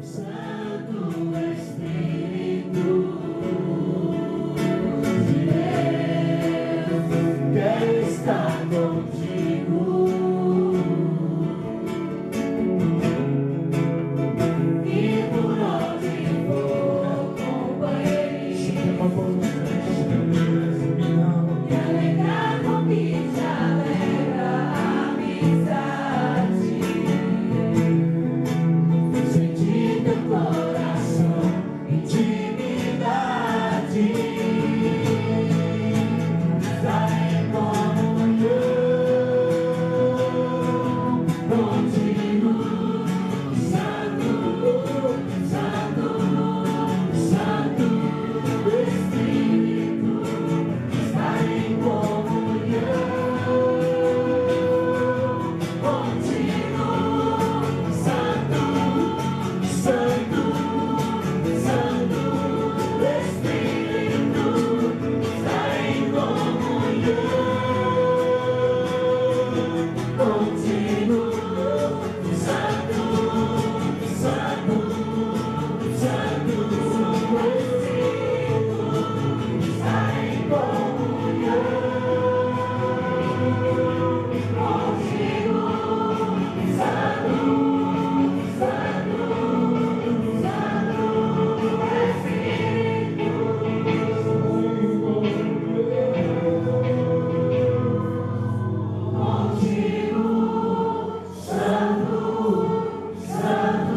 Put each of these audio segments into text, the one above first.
Santo Espírito de Deus, quero estar contigo e por onde for, companheiro, me alegrar com que te alegra a amizade. Sentir teu coração, intimidade, estar em comunhão contigo, Santo, Santo, Santo Espírito, estar em comunhão contigo, Santo, Santo, Santo Espírito, estar em comunhão contigo, Santo, Santo,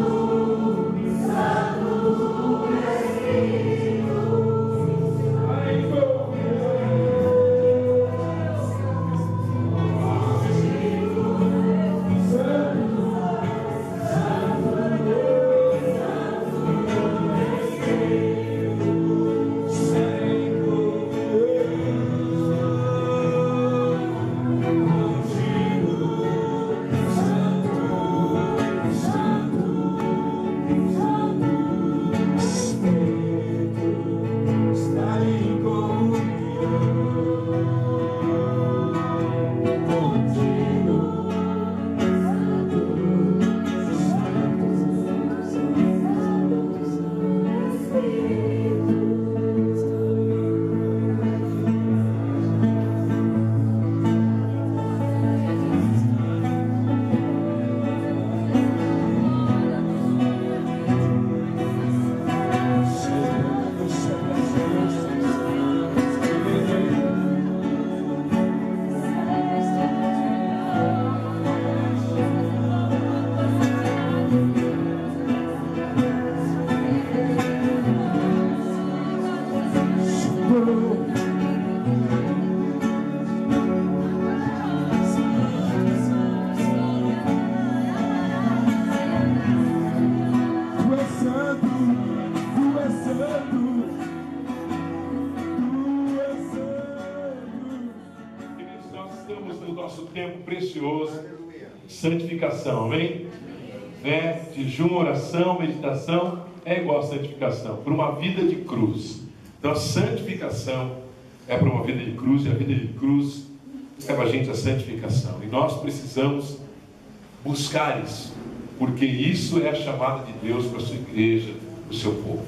Santo Espírito, estar em comunhão contigo, Santo, Santo, Santo Espírito, contigo, Santo, Santo, Santo Queridos, nós estamos no nosso tempo precioso, santificação, amém? Né? Jejum, oração, meditação é igual a santificação, por uma vida de cruz. Então a santificação é para uma vida de cruz, e a vida de cruz leva a gente à santificação. E nós precisamos buscar isso, porque isso é a chamada de Deus para a sua igreja, para o seu povo.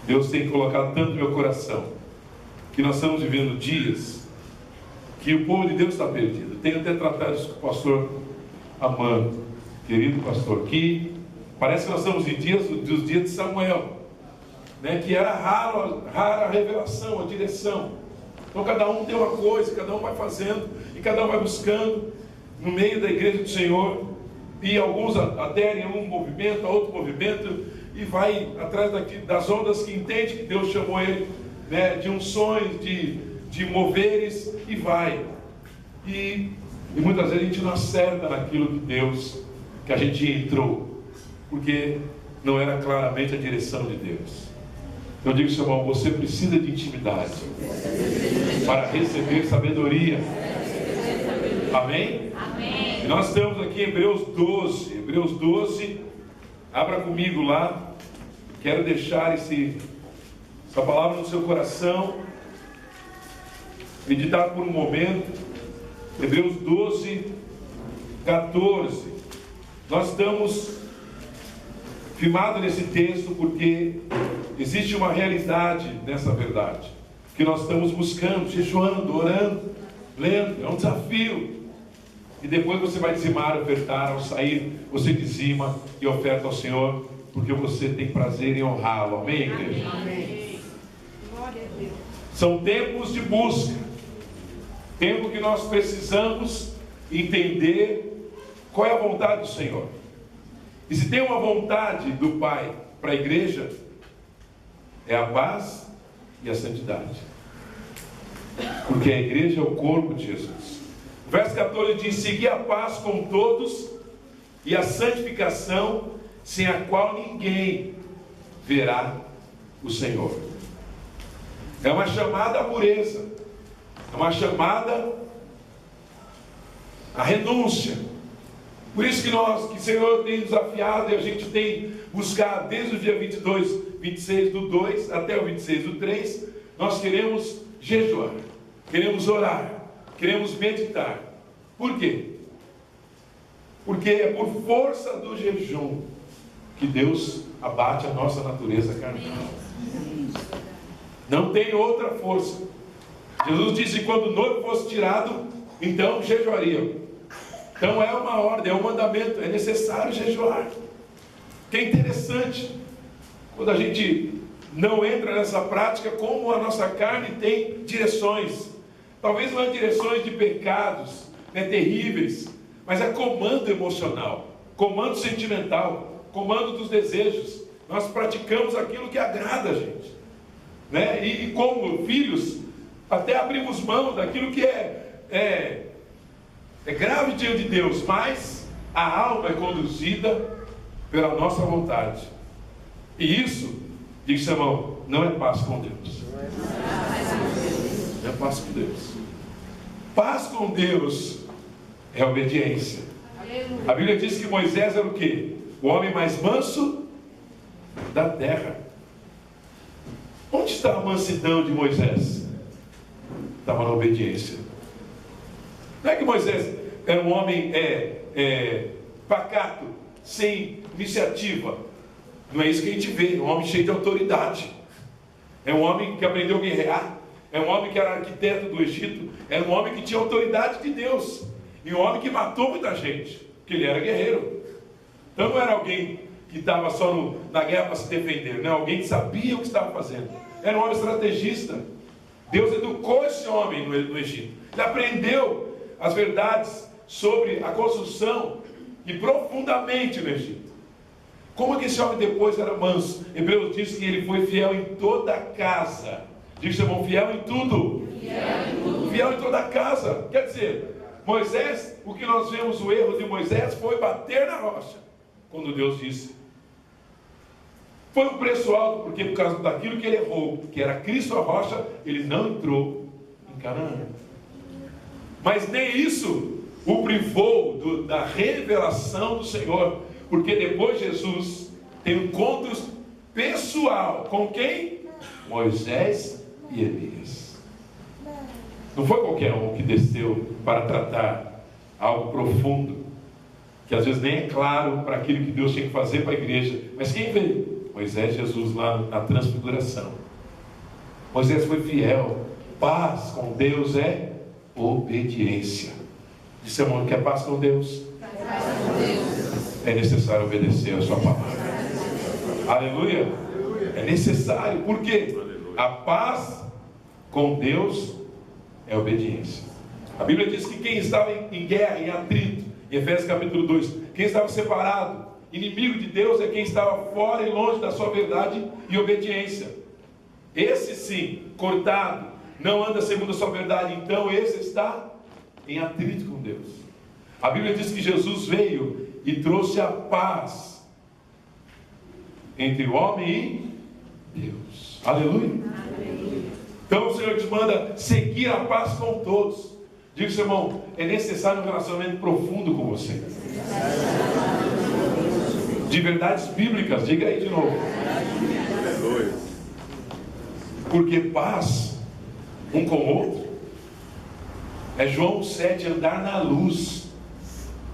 Deus tem colocado tanto no meu coração, que nós estamos vivendo dias que o povo de Deus está perdido. Tenho até tratado isso com o pastor Amando, querido pastor, que parece que nós estamos em dias dos dias de Samuel, né, que era rara a revelação, a direção. Então cada um tem uma coisa, cada um vai fazendo, e cada um vai buscando no meio da igreja do Senhor, e alguns aderem a um movimento, a outro movimento, e vai atrás das ondas que entende que Deus chamou ele, né, de unções, de moveres, e vai. E muitas vezes a gente não acerta naquilo que Deus, que a gente entrou, porque não era claramente a direção de Deus. Eu digo, seu irmão, você precisa de intimidade para receber sabedoria. Amém? Amém. E nós estamos aqui em Hebreus 12. Hebreus 12, abra comigo lá. Quero deixar essa palavra no seu coração, meditar por um momento. Hebreus 12, 14. Nós estamos firmado nesse texto porque existe uma realidade nessa verdade, que nós estamos buscando, jejuando, orando, lendo, é um desafio. E depois você vai dizimar, ofertar, ao sair, você dizima e oferta ao Senhor, porque você tem prazer em honrá-lo. Amém, igreja? Amém. Glória a Deus. São tempos de busca, tempo que nós precisamos entender qual é a vontade do Senhor. E se tem uma vontade do Pai para a igreja, é a paz e a santidade. Porque a igreja é o corpo de Jesus. O verso 14 diz: segui a paz com todos e a santificação, sem a qual ninguém verá o Senhor. É uma chamada à pureza, é uma chamada à renúncia. Por isso que o Senhor tem desafiado e a gente tem buscado desde o dia 26 do 2 até o 26 do 3, nós queremos jejuar, queremos orar, queremos meditar. Por quê? Porque é por força do jejum que Deus abate a nossa natureza carnal. Não tem outra força. Jesus disse que quando o noivo fosse tirado, então jejuariam. Então é uma ordem, é um mandamento, é necessário jejuar. Que é interessante, quando a gente não entra nessa prática, como a nossa carne tem direções. Talvez não é direções de pecados, né, terríveis, mas é comando emocional, comando sentimental, comando dos desejos. Nós praticamos aquilo que agrada a gente, né? E como filhos, até abrimos mão daquilo que é grave diante de Deus, mas a alma é conduzida pela nossa vontade. E isso, diz irmão, não é paz com Deus. Não é paz com Deus. Paz com Deus é obediência. A Bíblia diz que Moisés era o quê? O homem mais manso da terra. Onde está a mansidão de Moisés? Estava na obediência. Não é que Moisés era um homem pacato, sem iniciativa. Não é isso que a gente vê. É um homem cheio de autoridade. É um homem que aprendeu a guerrear. É um homem que era arquiteto do Egito. Era um homem que tinha autoridade de Deus. E um homem que matou muita gente, porque ele era guerreiro. Então não era alguém que estava só na guerra para se defender. Não, alguém que sabia o que estava fazendo. Era um homem estrategista. Deus educou esse homem no Egito. Ele aprendeu as verdades sobre a construção e profundamente no Egito. Como que esse homem depois era manso? Hebreus diz que ele foi fiel em toda a casa. Diz, irmão, fiel em tudo. Fiel em toda a casa. Quer dizer, Moisés, o que nós vemos, o erro de Moisés foi bater na rocha, quando Deus disse. Foi um preço alto, porque por causa daquilo que ele errou, que era Cristo a rocha, ele não entrou em Canaã. Mas nem isso o privou da revelação do Senhor, porque depois Jesus tem um encontro pessoal com quem? Moisés e Elias. Não foi qualquer um que desceu para tratar algo profundo, que às vezes nem é claro para aquilo que Deus tinha que fazer para a igreja. Mas quem veio? Moisés e Jesus lá na transfiguração. Moisés foi fiel. Paz com Deus é obediência. Disse, irmão, quer paz com Deus? É necessário obedecer a sua palavra. Aleluia. É necessário. Por quê? A paz com Deus é obediência. A Bíblia diz que quem estava em guerra, em atrito, em Efésios capítulo 2, quem estava separado, inimigo de Deus, é quem estava fora e longe da sua verdade e obediência. Esse sim, cortado, não anda segundo a sua verdade, então esse está em atrito com Deus. A Bíblia diz que Jesus veio e trouxe a paz entre o homem e Deus. Aleluia. Então o Senhor te manda seguir a paz com todos. Diga, seu irmão, é necessário um relacionamento profundo com você. De verdades bíblicas, diga aí de novo. Porque paz um com o outro é João 7, andar na luz,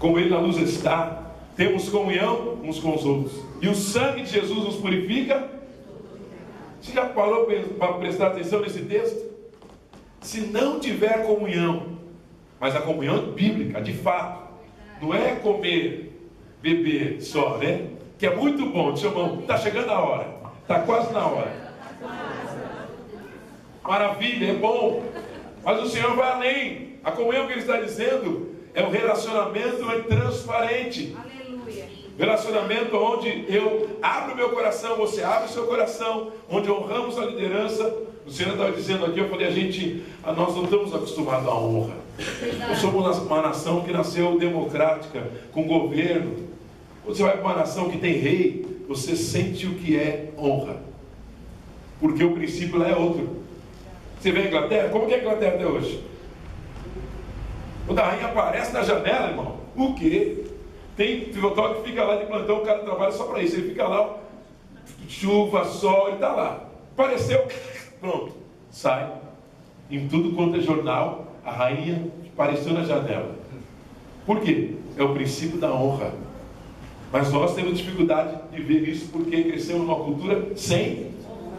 como ele na luz está. Temos comunhão uns com os outros. E o sangue de Jesus nos purifica. Você já parou para prestar atenção nesse texto? Se não tiver comunhão, mas a comunhão bíblica, de fato, não é comer, beber só, né? Que é muito bom, diz, irmão, está chegando a hora, está quase na hora. Maravilha, é bom, mas o Senhor vai além. A comunhão que Ele está dizendo é um relacionamento transparente. Relacionamento onde eu abro meu coração, você abre o seu coração, onde honramos a liderança. O Senhor estava dizendo aqui, eu falei, nós não estamos acostumados à honra. Nós somos uma nação que nasceu democrática, com governo. Quando você vai para uma nação que tem rei, você sente o que é honra. Porque o princípio lá é outro. Você vê a Inglaterra, como que é a Inglaterra até hoje? Quando a rainha aparece na janela, irmão, o quê? Tem pilotório que fica lá de plantão, o cara trabalha só para isso. Ele fica lá, chuva, sol, ele está lá. Apareceu, pronto, sai. Em tudo quanto é jornal, a rainha apareceu na janela. Por quê? É o princípio da honra. Mas nós temos dificuldade de ver isso porque crescemos numa cultura sem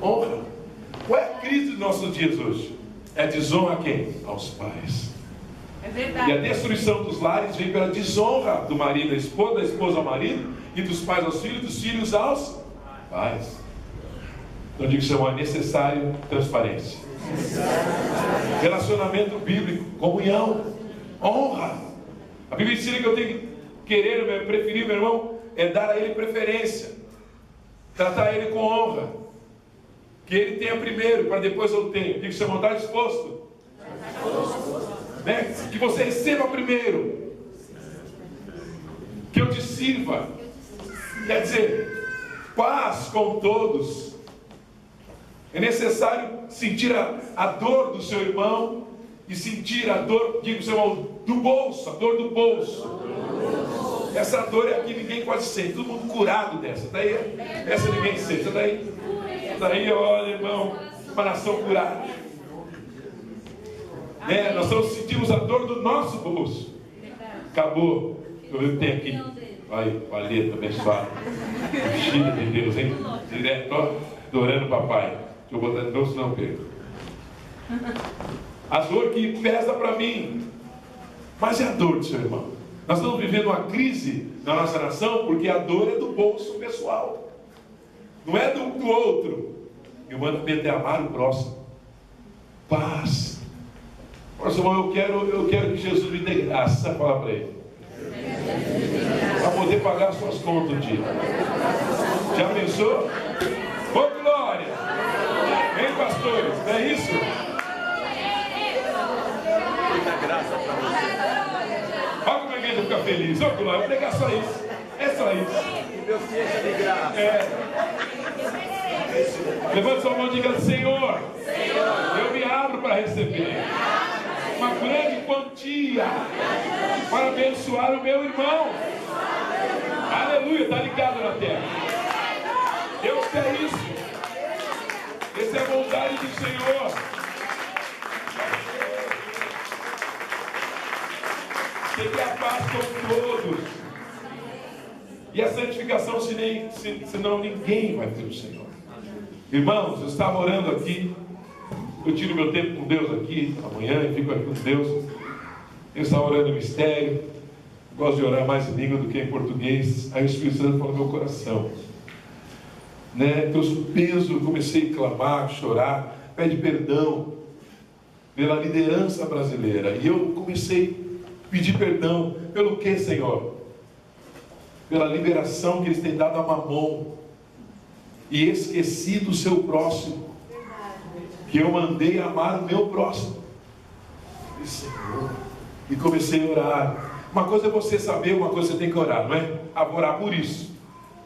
honra. Qual é a crise dos nossos dias hoje? É desonra a quem? Aos pais. É verdade. E a destruição dos lares vem pela desonra do marido, da esposa ao marido, e dos pais aos filhos, dos filhos aos pais. Então eu digo que é necessário transparência. Relacionamento bíblico, comunhão, honra. A Bíblia ensina que eu tenho que querer, preferir meu irmão, é dar a ele preferência, tratar ele com honra, que ele tenha primeiro, para depois eu tenho. Digo que você não está disposto. Né? Que você receba primeiro, que eu te sirva. Quer dizer, paz com todos. É necessário sentir a dor do seu irmão e sentir a dor, digo seu irmão, do bolso, a dor do bolso. Essa dor é aqui, ninguém quase sente, todo mundo curado dessa. Daí, essa ninguém sente. Daí, olha, irmão, uma nação curada. Nós sentimos a dor do nosso bolso. Acabou. Eu tenho aqui. Aí, paleta abençoada. Filha de Deus, hein? Direto, ó, adorando o papai. Deixa eu botar de novo, senão eu perco. A dor que pesa para mim. Mas é a dor do seu irmão. Nós estamos vivendo uma crise na nossa nação porque a dor é do bolso pessoal. Não é do outro. E o mandamento é amar o próximo. Paz. Nossa, irmão, eu quero que Jesus me dê graça. Fala para ele. Para poder pagar as suas contas um dia. Já pensou? Ô glória! Vem, pastores, não é isso? Muita graça para você. Olha como a igreja fica feliz. Ô glória, vou pregar só isso. É só isso. Que Deus te encha de graça. Levante sua mão e diga: Senhor, eu me abro para receber uma grande quantia para abençoar o meu irmão. Aleluia, está ligado na terra. Deus quer isso. Essa é a vontade do Senhor. Ter a paz com todos. E a santificação, senão ninguém vai ter o Senhor. Irmãos, eu estava orando aqui. Eu tiro meu tempo com Deus aqui, amanhã, e fico aqui com Deus. Eu estava orando em mistério. Gosto de orar mais em língua do que em português. Aí o Espírito Santo falou no meu coração. Trouxe um peso, eu comecei a clamar, chorar, pede perdão pela liderança brasileira. E eu comecei a pedir perdão. Pelo que, Senhor? Pela liberação que eles têm dado a Mamon. E esqueci do seu próximo. Que eu mandei amar o meu próximo. E Senhor, e comecei a orar. Uma coisa é você saber, uma coisa você tem que orar, não é? Orar por isso.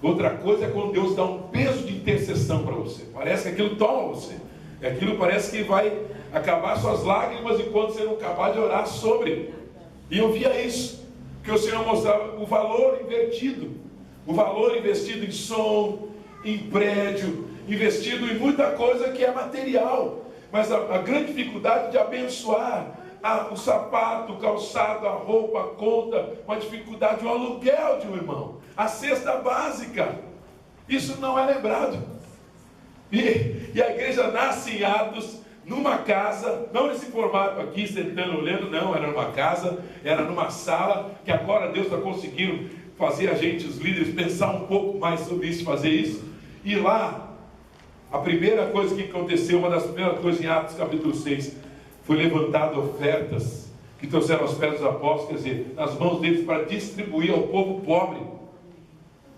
Outra coisa é quando Deus dá um peso de intercessão para você. Parece que aquilo toma você. Aquilo parece que vai acabar suas lágrimas enquanto você não acabar de orar sobre. E eu via isso. Que o Senhor mostrava o valor invertido. O valor investido em som, em prédio, investido em muita coisa que é material, mas a grande dificuldade de abençoar o sapato, o calçado, a roupa, a conta, uma dificuldade, o aluguel de um irmão. a cesta básica. Isso não é lembrado. E a igreja nasce em Atos, numa casa, não nesse formato aqui, sentando, olhando, não, era numa casa, era numa sala, que agora Deus está conseguindo fazer a gente, os líderes, pensar um pouco mais sobre isso, fazer isso. E lá, a primeira coisa que aconteceu, uma das primeiras coisas em Atos capítulo 6, foi levantado ofertas, que trouxeram aos pés dos apóstolos, quer dizer, nas mãos deles para distribuir ao povo pobre.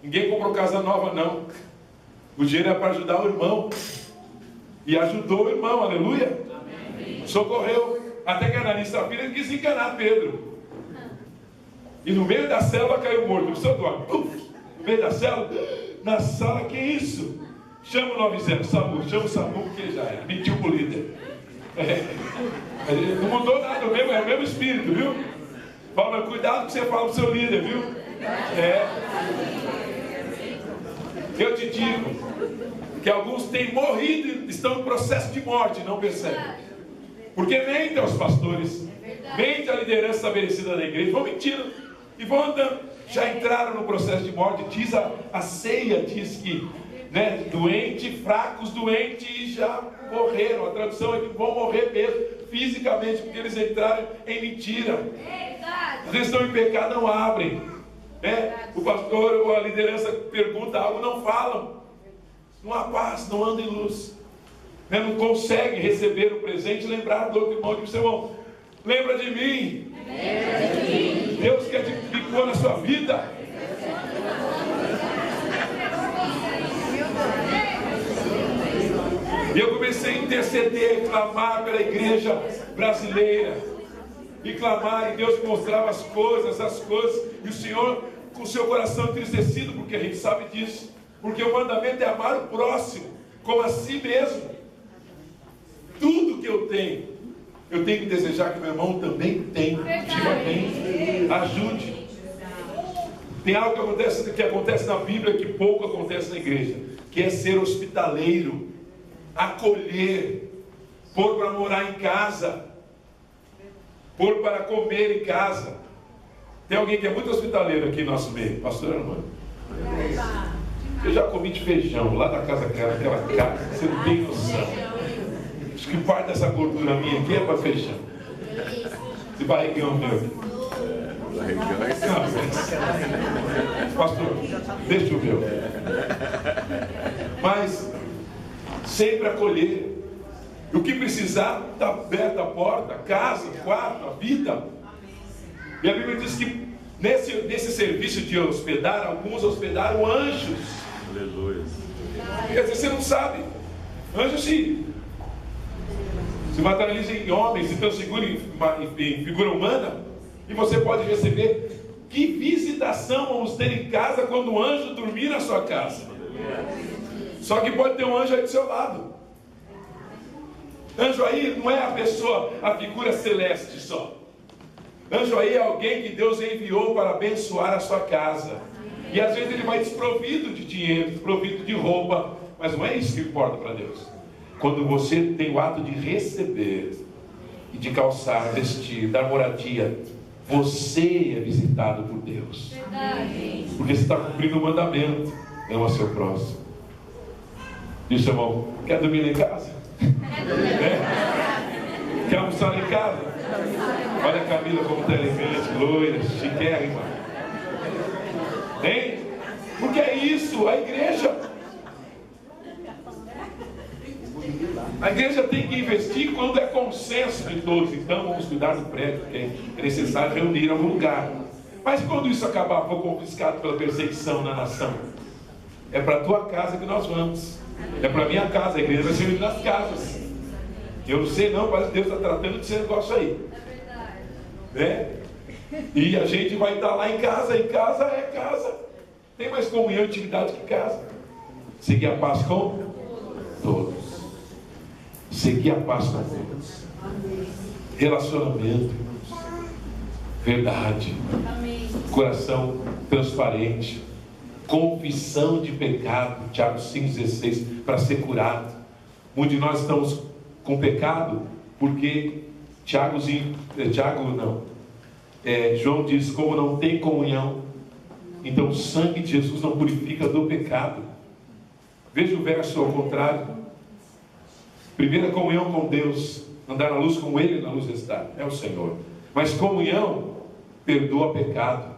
Ninguém comprou casa nova, não. O dinheiro era para ajudar o irmão. E ajudou o irmão, aleluia. Amém. Socorreu. Até que Ananias e Safira quis enganar Pedro. E no meio da célula caiu morto. No meio da célula, na sala, que isso? Chama o 90, SAMU. Chama o SAMU, porque já era. Mentiu pro líder. Não mudou nada, é o mesmo espírito, viu? Fala, mas cuidado que você fala pro seu líder, viu? Eu te digo que alguns têm morrido, estão em processo de morte, não percebem. Porque mentem aos pastores, mentem à liderança estabelecida da igreja, vão mentindo e vão andando. Já entraram no processo de morte, diz a ceia, diz que fracos doentes já morreram. A tradução é que vão morrer mesmo, fisicamente, porque eles entraram em mentira. Eles estão em pecado, não abrem. O pastor ou a liderança pergunta algo, não falam. Não há paz, não anda em luz. Não consegue receber o presente e lembrar do outro irmão. Seu irmão, lembra de mim. Deus que edificou na sua vida. E eu comecei a interceder, clamar pela igreja brasileira. E clamar, e Deus mostrava as coisas, e o Senhor com o seu coração entristecido, porque a gente sabe disso. Porque o mandamento é amar o próximo como a si mesmo. Tudo que eu tenho que desejar que meu irmão também tenha. Ativamente. Ajude. Tem algo que acontece na Bíblia que pouco acontece na igreja, que é ser hospitaleiro, acolher, pôr para morar em casa, pôr para comer em casa. Tem alguém que é muito hospitaleiro aqui no nosso meio? Pastor Armando. Eu já comi de feijão lá da casa daquela casa, você não tem noção. Acho que parte dessa gordura minha aqui é para feijão. Esse barrigão meu. Pastor, deixa eu ver. Mas sempre acolher. O que precisar, está aberta a porta, casa, quarto, a vida. E a Bíblia diz que nesse serviço de hospedar, alguns hospedaram anjos. Aleluia. Quer dizer, você não sabe. Anjos se materializam em homens, então segura em figura humana. E você pode receber. Que visitação vamos ter em casa quando o anjo dormir na sua casa? Só que pode ter um anjo aí do seu lado. Anjo aí não é a pessoa, a figura celeste só. Anjo aí é alguém que Deus enviou para abençoar a sua casa. E às vezes ele vai desprovido de dinheiro, desprovido de roupa. Mas não é isso que importa para Deus. Quando você tem o ato de receber e de calçar, vestir, dar moradia, você é visitado por Deus. Verdade. Porque você está cumprindo o mandamento. Ama seu próximo. Diz seu irmão, quer dormir lá em casa? Quer almoçar lá em casa? Olha a Camila como está elegante, loira, chiquérrima. Hein? Porque é isso, a igreja. A igreja tem que investir quando é consenso de todos. Então vamos cuidar do prédio, porque é necessário reunir em algum lugar. Mas quando isso acabar, for confiscado pela perseguição na nação, é para a tua casa que nós vamos. É para a minha casa, a igreja vai ser unida nas casas. Eu não sei não, mas Deus está tratando desse negócio aí. E a gente vai estar lá em casa é casa. Tem mais comunhão e intimidade que casa. Seguir a paz com todos. Seguir a paz com todos. Relacionamento. Verdade. Coração transparente. Confissão de pecado. Tiago 5,16. Para ser curado. Muitos de nós estamos com pecado porque João diz, como não tem comunhão, Então o sangue de Jesus não purifica do pecado. Veja o verso ao contrário. Primeira comunhão com Deus, andar na luz como Ele na luz está, é o Senhor. Mas comunhão perdoa pecado.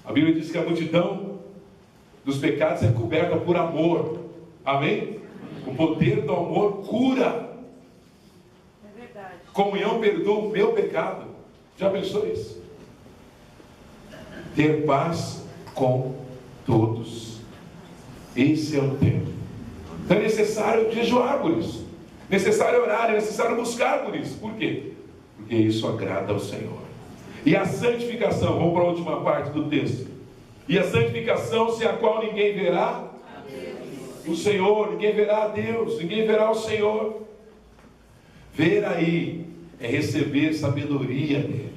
A Bíblia diz que a multidão dos pecados é coberta por amor. Amém? O poder do amor cura. É verdade. Comunhão perdoa o meu pecado. Já pensou isso? Ter paz com todos. Esse é o tempo. Então é necessário jejuar por isso. Necessário orar, é necessário buscar por isso. Por quê? Porque isso agrada ao Senhor. E a santificação, vamos para a última parte do texto. E a santificação, sem a qual ninguém verá o Senhor, ninguém verá a Deus, ninguém verá o Senhor. Ver aí é receber sabedoria dele.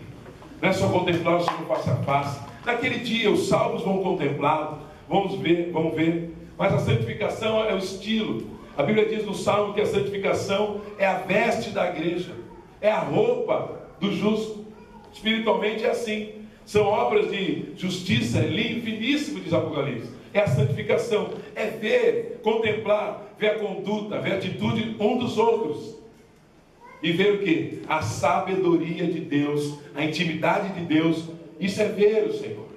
Não é só contemplar o Senhor face a face. Naquele dia os salvos vão contemplá-lo, vamos ver. Mas a santificação é o estilo. A Bíblia diz no Salmo que a santificação é a veste da igreja, é a roupa do justo. Espiritualmente é assim. São obras de justiça, lindo, finíssimo, diz Apocalipse. É a santificação, é ver, contemplar, ver a conduta, ver a atitude um dos outros. E ver o que? A sabedoria de Deus, a intimidade de Deus. Isso é ver o Senhor.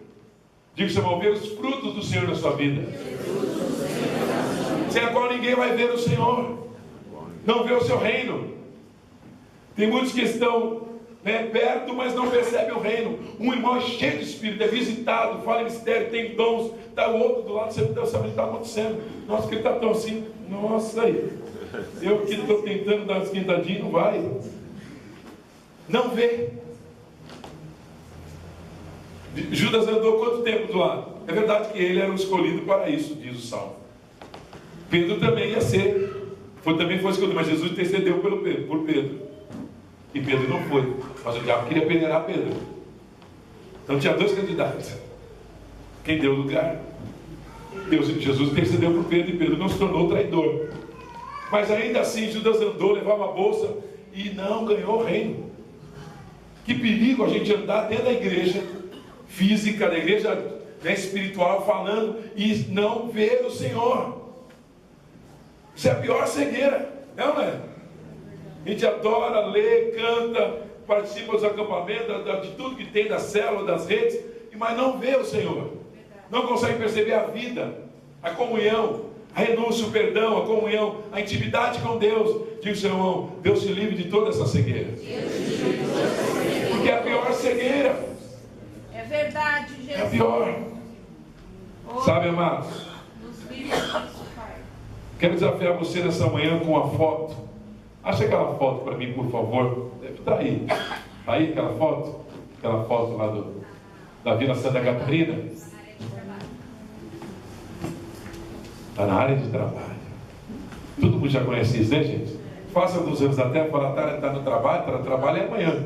Diga que você vai ver os frutos do Senhor na sua vida. Sem a qual ninguém vai ver o Senhor. Não vê o seu reino. Tem muitos que estão perto, mas não percebem o reino. Um irmão é cheio de espírito, é visitado, fala em mistério, tem dons. Está o outro do lado, você não sabe o que está acontecendo. Nossa, que ele está tão assim. Nossa, aí. Eu que estou tentando dar uma esquentadinha, não vai. Não vê. Judas andou quanto tempo do lado? É verdade que ele era o escolhido para isso, diz o Salmo. Pedro também ia ser. Também foi escolhido, mas Jesus intercedeu por Pedro. E Pedro não foi. Mas o diabo queria peneirar Pedro. Então tinha dois candidatos. Quem deu lugar? Jesus intercedeu por Pedro e Pedro não se tornou traidor. Mas ainda assim Judas andou, levava a bolsa e não ganhou o reino. Que perigo a gente andar dentro da igreja física, da igreja espiritual, falando e não ver o Senhor. Isso é a pior cegueira, não é? A gente adora, lê, canta, participa dos acampamentos, de tudo que tem da célula, das redes, mas não vê o Senhor. Não consegue perceber a vida, a comunhão, a renúncia, o perdão, a comunhão, a intimidade com Deus. Diga, seu irmão, Deus te livre de toda essa cegueira. Porque é a pior cegueira. É verdade, Jesus. É a pior. Sabe, amados? Nos livros disso, Pai. Quero desafiar você nessa manhã com uma foto. Acha aquela foto para mim, por favor. Deve estar aí. Aí aquela foto? Aquela foto lá da Vila Santa Catarina. Está na área de trabalho. Todo mundo já conhece isso, né, gente? Faça alguns anos até, fala, está no trabalho, está no trabalho é amanhã.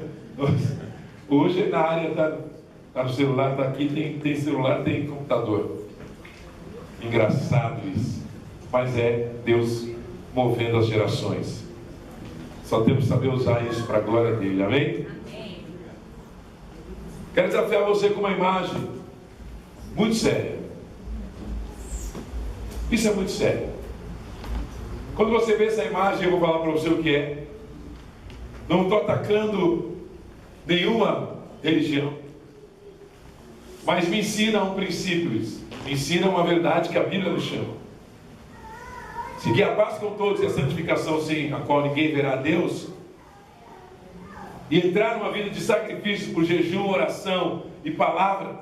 Hoje na área, está no celular, está aqui, tem celular, tem computador. Engraçado isso. Mas é Deus movendo as gerações. Só temos que saber usar isso para a glória dele, amém? Amém. Quero desafiar você com uma imagem muito séria. Isso é muito sério. Quando você vê essa imagem, eu vou falar para você o que é. Não estou atacando nenhuma religião, mas me ensina um princípio isso. Me ensina uma verdade que a Bíblia nos chama. Seguir a paz com todos e a santificação sem a qual ninguém verá a Deus, e entrar numa vida de sacrifício por jejum, oração e palavra,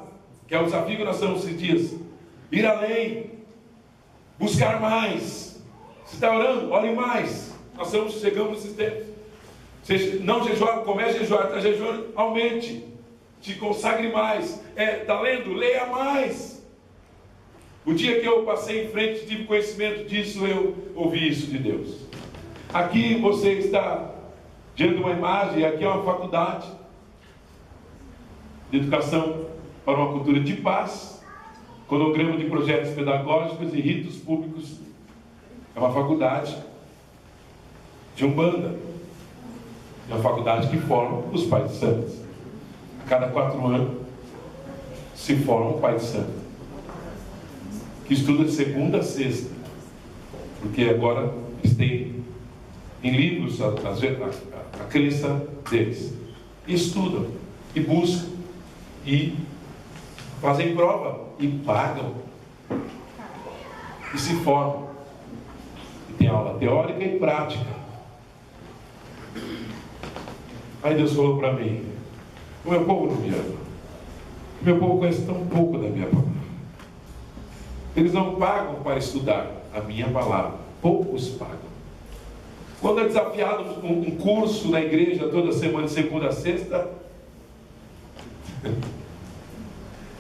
que é o desafio que nós estamos esses dias. Ir além, buscar mais. Você está orando? Ore mais. Nós chegamos nesses tempos. Você não jejuar, comece a jejuar, está jejuando, aumente, te consagre mais. Está lendo? Leia mais. O dia que eu passei em frente, tive conhecimento disso, eu ouvi isso de Deus. Aqui você está diante de uma imagem, aqui é uma faculdade de educação para uma cultura de paz, cronograma de projetos pedagógicos e ritos públicos. É uma faculdade de Umbanda. É uma faculdade que forma os pais de santos. A cada 4 anos se forma um pai de santo. que estuda de segunda a sexta, porque agora eles têm em livros a crença deles. E estudam, e buscam, e fazem prova, e pagam, e se formam. E tem aula teórica e prática. Aí Deus falou para mim: o meu povo não me ama. O meu povo conhece tão pouco da minha palavra. Eles não pagam para estudar a minha palavra. Poucos pagam. Quando é desafiado um curso na igreja toda semana, de segunda a sexta,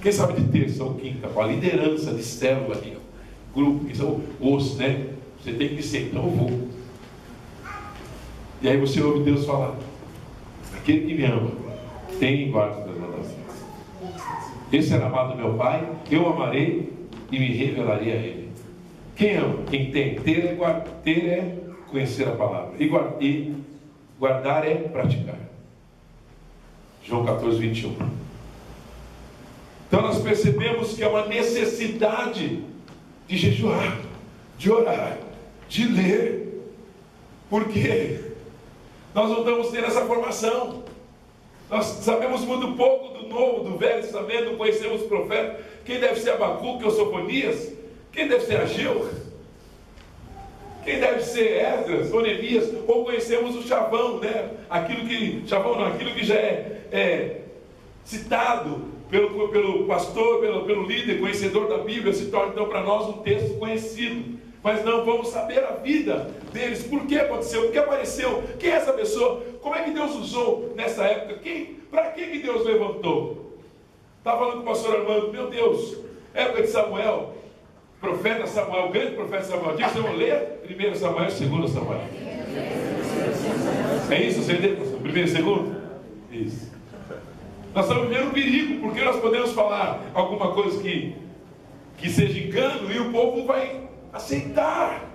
quem sabe de terça ou quinta, com a liderança de célula aqui, grupo, que são os, né? Você tem que ser, então eu vou. E aí você ouve Deus falar: aquele que me ama, tem e guarda as minhas mandamentos. Esse era amado do meu Pai, eu amarei e me revelarei a Ele. Quem ama? Quem tem. Ter é conhecer a palavra. E guardar é praticar. João 14, 21. Então nós percebemos que é uma necessidade de jejuar, de orar, de ler. Por quê? Nós não estamos tendo essa formação. Nós sabemos muito pouco do Novo, do Velho Testamento, não conhecemos os profetas. Quem deve ser Abacuque ou Sofonias? Quem deve ser Ageu? Quem deve ser Esdras ou Neemias? Ou conhecemos o chavão, né? Aquilo que já é citado pelo pastor, pelo líder, conhecedor da Bíblia, se torna então para nós um texto conhecido. Mas não vamos saber a vida deles. Por que aconteceu? Por que apareceu? Quem é essa pessoa? Como é que Deus usou nessa época? Para que Deus levantou? Estava falando com o pastor Armando: meu Deus, época de Samuel, profeta Samuel, grande profeta Samuel. Diga, você ler 1 Samuel e 2 Samuel. É isso? Você entende, pastor? 1 e 2? Isso. Nós estamos vivendo um perigo, porque nós podemos falar alguma coisa que seja engano e o povo vai aceitar,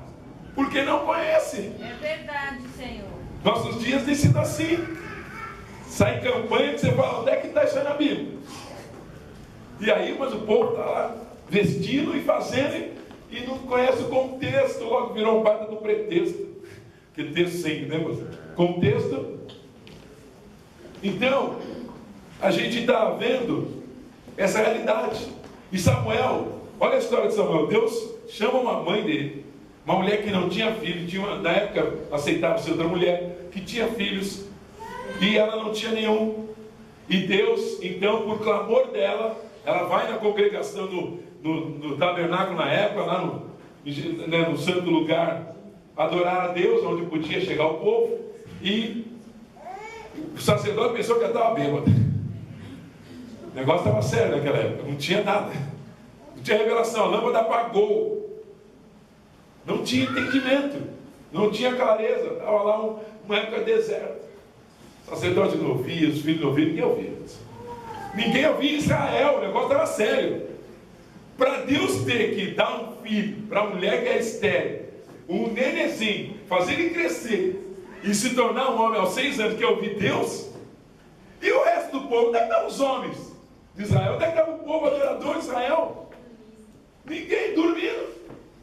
porque não conhece. É verdade, Senhor. Nossos dias têm sido assim. Sai campanha que você fala: onde é que está isso aí na Bíblia? E aí, mas o povo está lá vestindo e fazendo e não conhece o contexto. Logo virou um bata do pretexto. Que texto sem, né, pastor? Contexto. Então, a gente está vendo essa realidade. E Samuel, olha a história de Samuel. Deus chama uma mãe dele, uma mulher que não tinha filho, na época aceitava-se outra mulher que tinha filhos, e ela não tinha nenhum. E Deus, então, por clamor dela, ela vai na congregação no tabernáculo na época, lá no santo lugar, adorar a Deus, onde podia chegar o povo, e o sacerdote pensou que ela estava bêbada. O negócio estava sério naquela época, não tinha nada, não tinha revelação, a lâmpada apagou, não tinha entendimento, não tinha clareza, estava lá uma época deserta. O sacerdote não ouvia, os filhos não ouviam, ninguém ouvia. Ninguém ouvia em Israel, o negócio estava sério. Para Deus ter que dar um filho para a mulher que é estéril, um nenezinho, fazer ele crescer e se tornar um homem aos 6 anos que ouvir Deus, e o resto do povo, onde é que estavam os homens de Israel? Onde é que estava o povo adorador de Israel? Ninguém dormindo,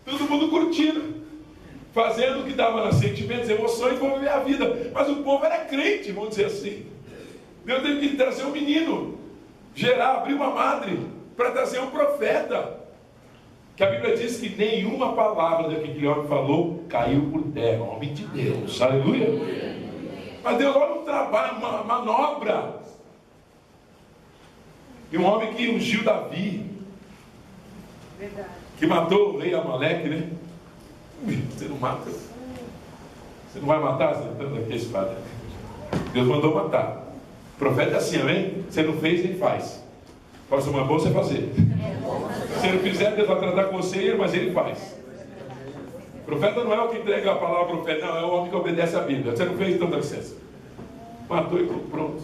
todo mundo curtindo, fazendo o que dava nos sentimentos, emoções, vão viver a vida. Mas o povo era crente, vamos dizer assim. Deus teve que trazer um menino, gerar, abrir uma madre, para trazer um profeta. Que a Bíblia diz que nenhuma palavra do que aquele homem falou caiu por terra. Homem de Deus, aleluia. Mas Deus, olha um trabalho, uma manobra. E um homem que ungiu Davi, Verdade. que matou o rei Amaleque, né? Você não mata. Você não vai matar? Você está aqui a espada. Deus mandou matar. O profeta é assim, amém? Você não fez, ele faz. Fala assim, mas é bom você fazer. Se você não fizer, Deus vai tratar com você, mas ele faz. O profeta não é o que entrega a palavra ao profeta, não, é o homem que obedece a Bíblia. Você não fez, então dá licença. Matou e pronto.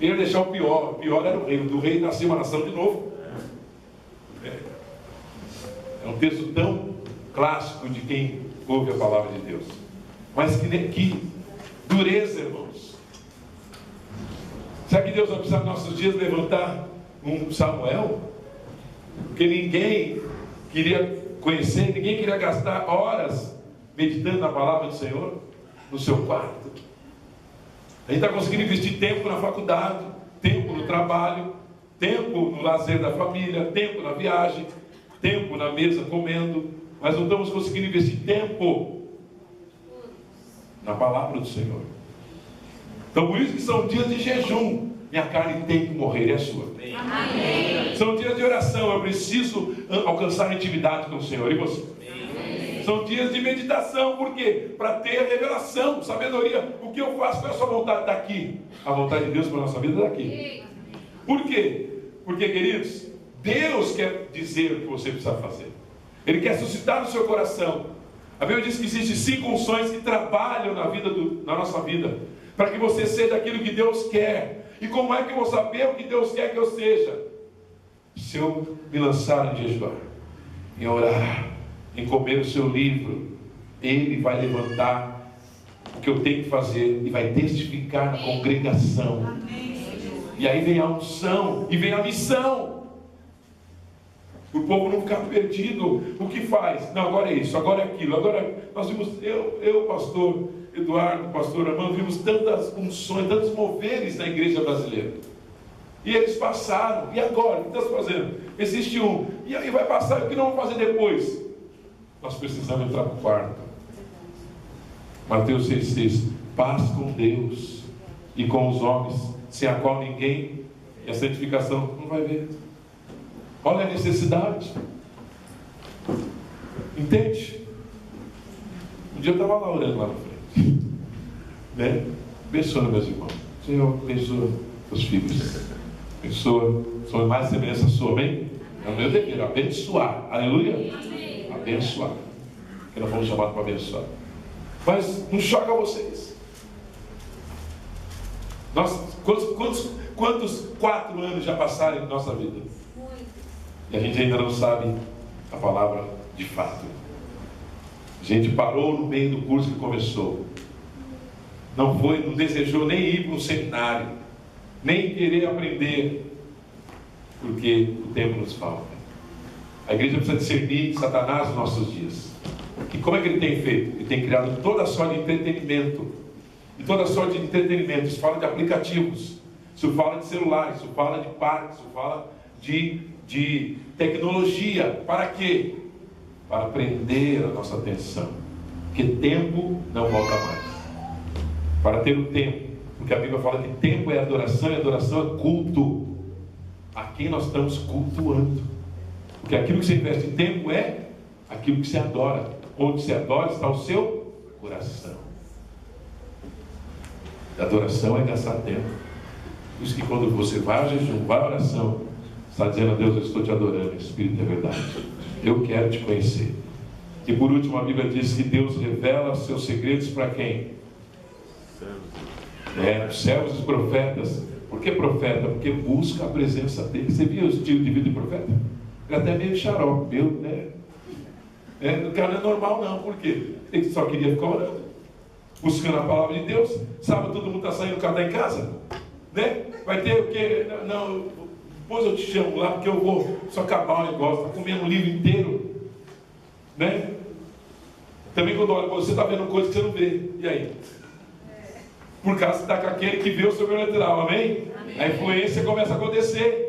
Ele ia deixar o pior. O pior era o rei. Do rei nasceu uma nação de novo. É um texto tão clássico de quem ouve a palavra de Deus. Mas que dureza, irmãos. Será que Deus vai precisar nos nossos dias levantar um Samuel? Porque ninguém queria conhecer, ninguém queria gastar horas meditando na palavra do Senhor no seu quarto. A gente está conseguindo investir tempo na faculdade, tempo no trabalho, tempo no lazer da família, tempo na viagem, tempo na mesa comendo, mas não estamos conseguindo investir tempo na palavra do Senhor. Então por isso que são dias de jejum. Minha carne tem que morrer, é a sua. Amém. São dias de oração, eu preciso alcançar intimidade com o Senhor. E você? Amém. São dias de meditação, por quê? Para ter revelação, sabedoria. O que eu faço com a sua vontade está aqui. A vontade de Deus para a nossa vida está aqui. Por quê? Porque, queridos, Deus quer dizer o que você precisa fazer. Ele quer suscitar no seu coração. A Bíblia diz que existem 5 unções que trabalham na nossa vida, para que você seja aquilo que Deus quer. E como é que eu vou saber o que Deus quer que eu seja? Se eu me lançar em jejuar, em orar, em comer o seu livro, Ele vai levantar o que eu tenho que fazer e vai testificar na congregação. Amém. E aí vem a unção e vem a missão. O povo não ficar perdido. O que faz? Não, agora é isso, agora é aquilo. Agora nós vimos, eu pastor Eduardo, pastor Armando, vimos tantas unções, tantos moveres na igreja brasileira. E eles passaram. E agora? O que estamos fazendo? Existe um. E aí vai passar. O que não vamos fazer depois? Nós precisamos entrar para o quarto. Mateus 6,6. Paz com Deus e com os homens, sem a qual ninguém, e a santificação não vai ver. Olha a necessidade. Entende? Um dia eu estava lá orando lá na frente, né? Abençoa meus irmãos. Senhor, abençoa os filhos. Abençoa. São mais semelhança sua, amém? É o meu dever, abençoar. Aleluia? Amém. Abençoar. Que nós fomos chamados para abençoar. Mas não choca vocês. Nós, quantos 4 anos já passaram em nossa vida? E a gente ainda não sabe a palavra de fato. A gente parou no meio do curso que começou. Não desejou nem ir para um seminário, nem querer aprender, porque o tempo nos falta. A igreja precisa discernir Satanás nos nossos dias. E como é que ele tem feito? Ele tem criado toda sorte de entretenimento. E toda sorte de entretenimento. Isso fala de aplicativos, isso fala de celulares, isso fala de parques, isso fala de tecnologia. Para quê? Para prender a nossa atenção. Porque tempo não volta mais. Para ter o tempo. Porque a Bíblia fala que tempo é adoração e adoração é culto. A quem nós estamos cultuando. Porque aquilo que você investe em tempo é aquilo que você adora. Onde você adora está o seu coração. A adoração é gastar tempo. Por isso que quando você vai ao jejum, vai à oração, está dizendo a Deus, eu estou te adorando, Espírito é verdade. Eu quero te conhecer. E por último a Bíblia diz que Deus revela os seus segredos para quem? Os servos e os profetas. Por que profeta? Porque busca a presença dele. Você viu o estilo de vida de profeta? Ele até meio xarope, né? O cara não é normal não. Por quê? Ele só queria ficar orando, buscando a palavra de Deus. Sábado todo mundo está saindo, o cara está em casa, né? Vai ter o quê? Não, depois eu te chamo lá, porque eu vou só acabar o negócio. Está comendo o livro inteiro, né? Também quando olha, você está vendo coisa que você não vê. E aí? Por causa que está com aquele que vê o sobrenatural, amém? Amém? A influência começa a acontecer.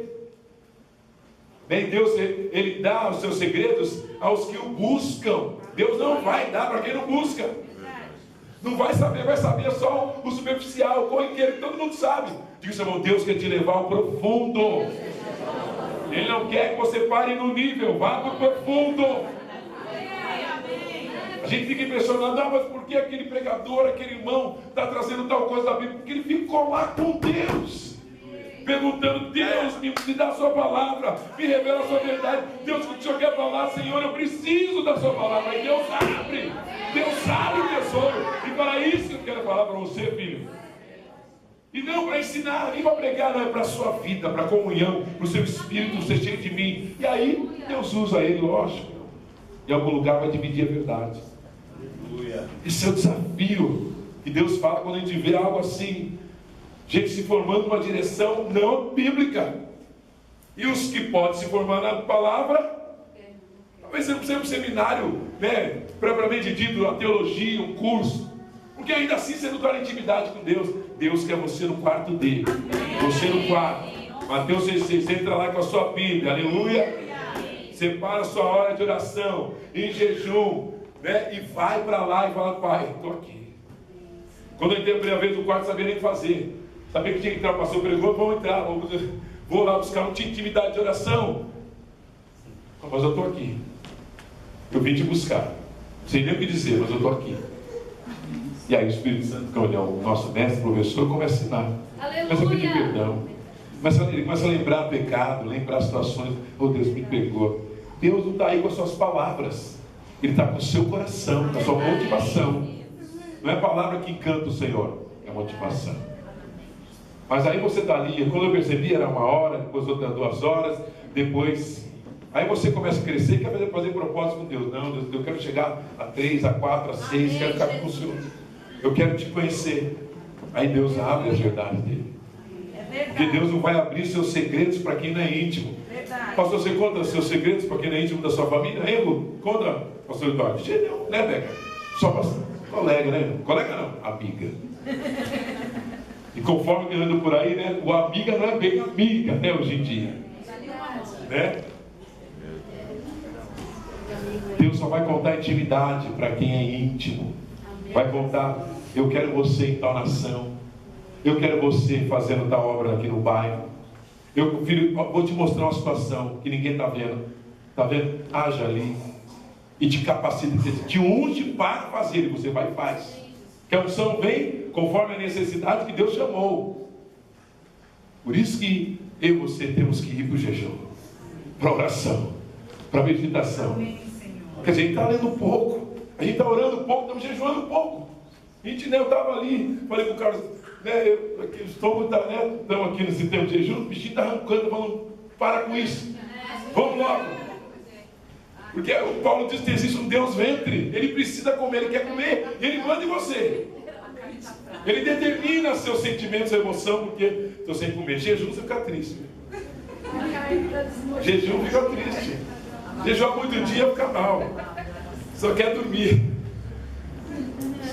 Bem, Deus, Ele dá os seus segredos aos que o buscam. Deus não vai dar para quem não busca. Não vai saber só o superficial, o corriqueiro, que todo mundo sabe. Diga, seu irmão, Deus quer te levar ao profundo. Ele não quer que você pare no nível, vá para o profundo. A gente fica impressionado, mas por que aquele pregador, aquele irmão está trazendo tal coisa da Bíblia? Porque ele ficou lá com Deus, perguntando, Deus, me dá a sua palavra, me revela a sua verdade. Deus, o Senhor quer falar, Senhor, eu preciso da sua palavra. E Deus abre o tesouro. E para isso que eu quero falar para você, filho. E não para ensinar, nem para pregar, não, é para a sua vida, para a comunhão, para o seu espírito ser cheio de mim. E aí, Deus usa ele, lógico. Em algum lugar vai dividir a verdade. Esse é o desafio que Deus fala quando a gente vê algo assim. Gente se formando numa direção não bíblica. E os que podem se formar na palavra, Talvez você não precise de um seminário, né, propriamente dito, a teologia, um curso. Porque ainda assim você não está na intimidade com Deus. Deus quer você no quarto dele. Você no quarto. Mateus 6,6, você entra lá com a sua Bíblia, aleluia. Separa a sua hora de oração, em jejum, né? E vai para lá e fala: Pai, estou aqui. Quando eu entrei a primeira vez no quarto, não sabia nem fazer. Sabia que tinha que entrar, o pastor pregou, vamos entrar. Vou lá buscar, não tinha intimidade de oração. Mas eu estou aqui. Eu vim te buscar. Não sei nem o que dizer, mas eu estou aqui. E aí o Espírito Santo, que é o nosso mestre, professor, começa a ensinar. Começa a pedir perdão. Ele começa a lembrar pecado, lembrar situações. Oh, Deus me perdoa. Deus não está aí com as suas palavras. Ele está com o seu coração, com a sua motivação. Não é a palavra que encanta o Senhor, é a motivação. Mas aí você está ali, quando eu percebi era 1 hora, depois outra 2 horas, depois... Aí você começa a crescer e quer fazer propósito com Deus. Não, Deus, eu quero chegar a 3, a 4, a 6, quero ficar com o Senhor. Eu quero te conhecer. Aí Deus abre as verdades dele. Porque Deus não vai abrir seus segredos para quem não é íntimo. Pastor, você conta seus segredos para quem não é íntimo da sua família? Eu conta, pastor Eduardo. Não, né, Beca? Só para colega, né? Colega não, amiga. E conforme que anda por aí, né? O amiga não é bem amiga, né? Hoje em dia. Né? Deus só vai contar intimidade para quem é íntimo. Vai contar: eu quero você em tal nação. Eu quero você fazendo tal obra aqui no bairro. Filho, vou te mostrar uma situação que ninguém está vendo. Está vendo? Haja ali. E te capacita, te unge para fazer. E você vai e faz. Que a unção vem conforme a necessidade que Deus chamou. Por isso que eu e você temos que ir para o jejum, para a oração, para a meditação. Quer dizer, a gente está lendo pouco, a gente está orando pouco, estamos jejuando pouco. A gente, né, eu estava ali, falei para o Carlos, né, aqui, o estômago está, né, estamos aqui nesse tempo de jejum, o bichinho está arrancando, falando: para com isso, vamos logo. Porque o Paulo diz que existe um Deus ventre, ele precisa comer, ele quer comer, e ele manda em você. Ele determina seus sentimentos, emoção, porque estou sem comer. Jejum, você fica triste. Jejum fica triste. Jejuar muito dia fica mal. Só quer dormir.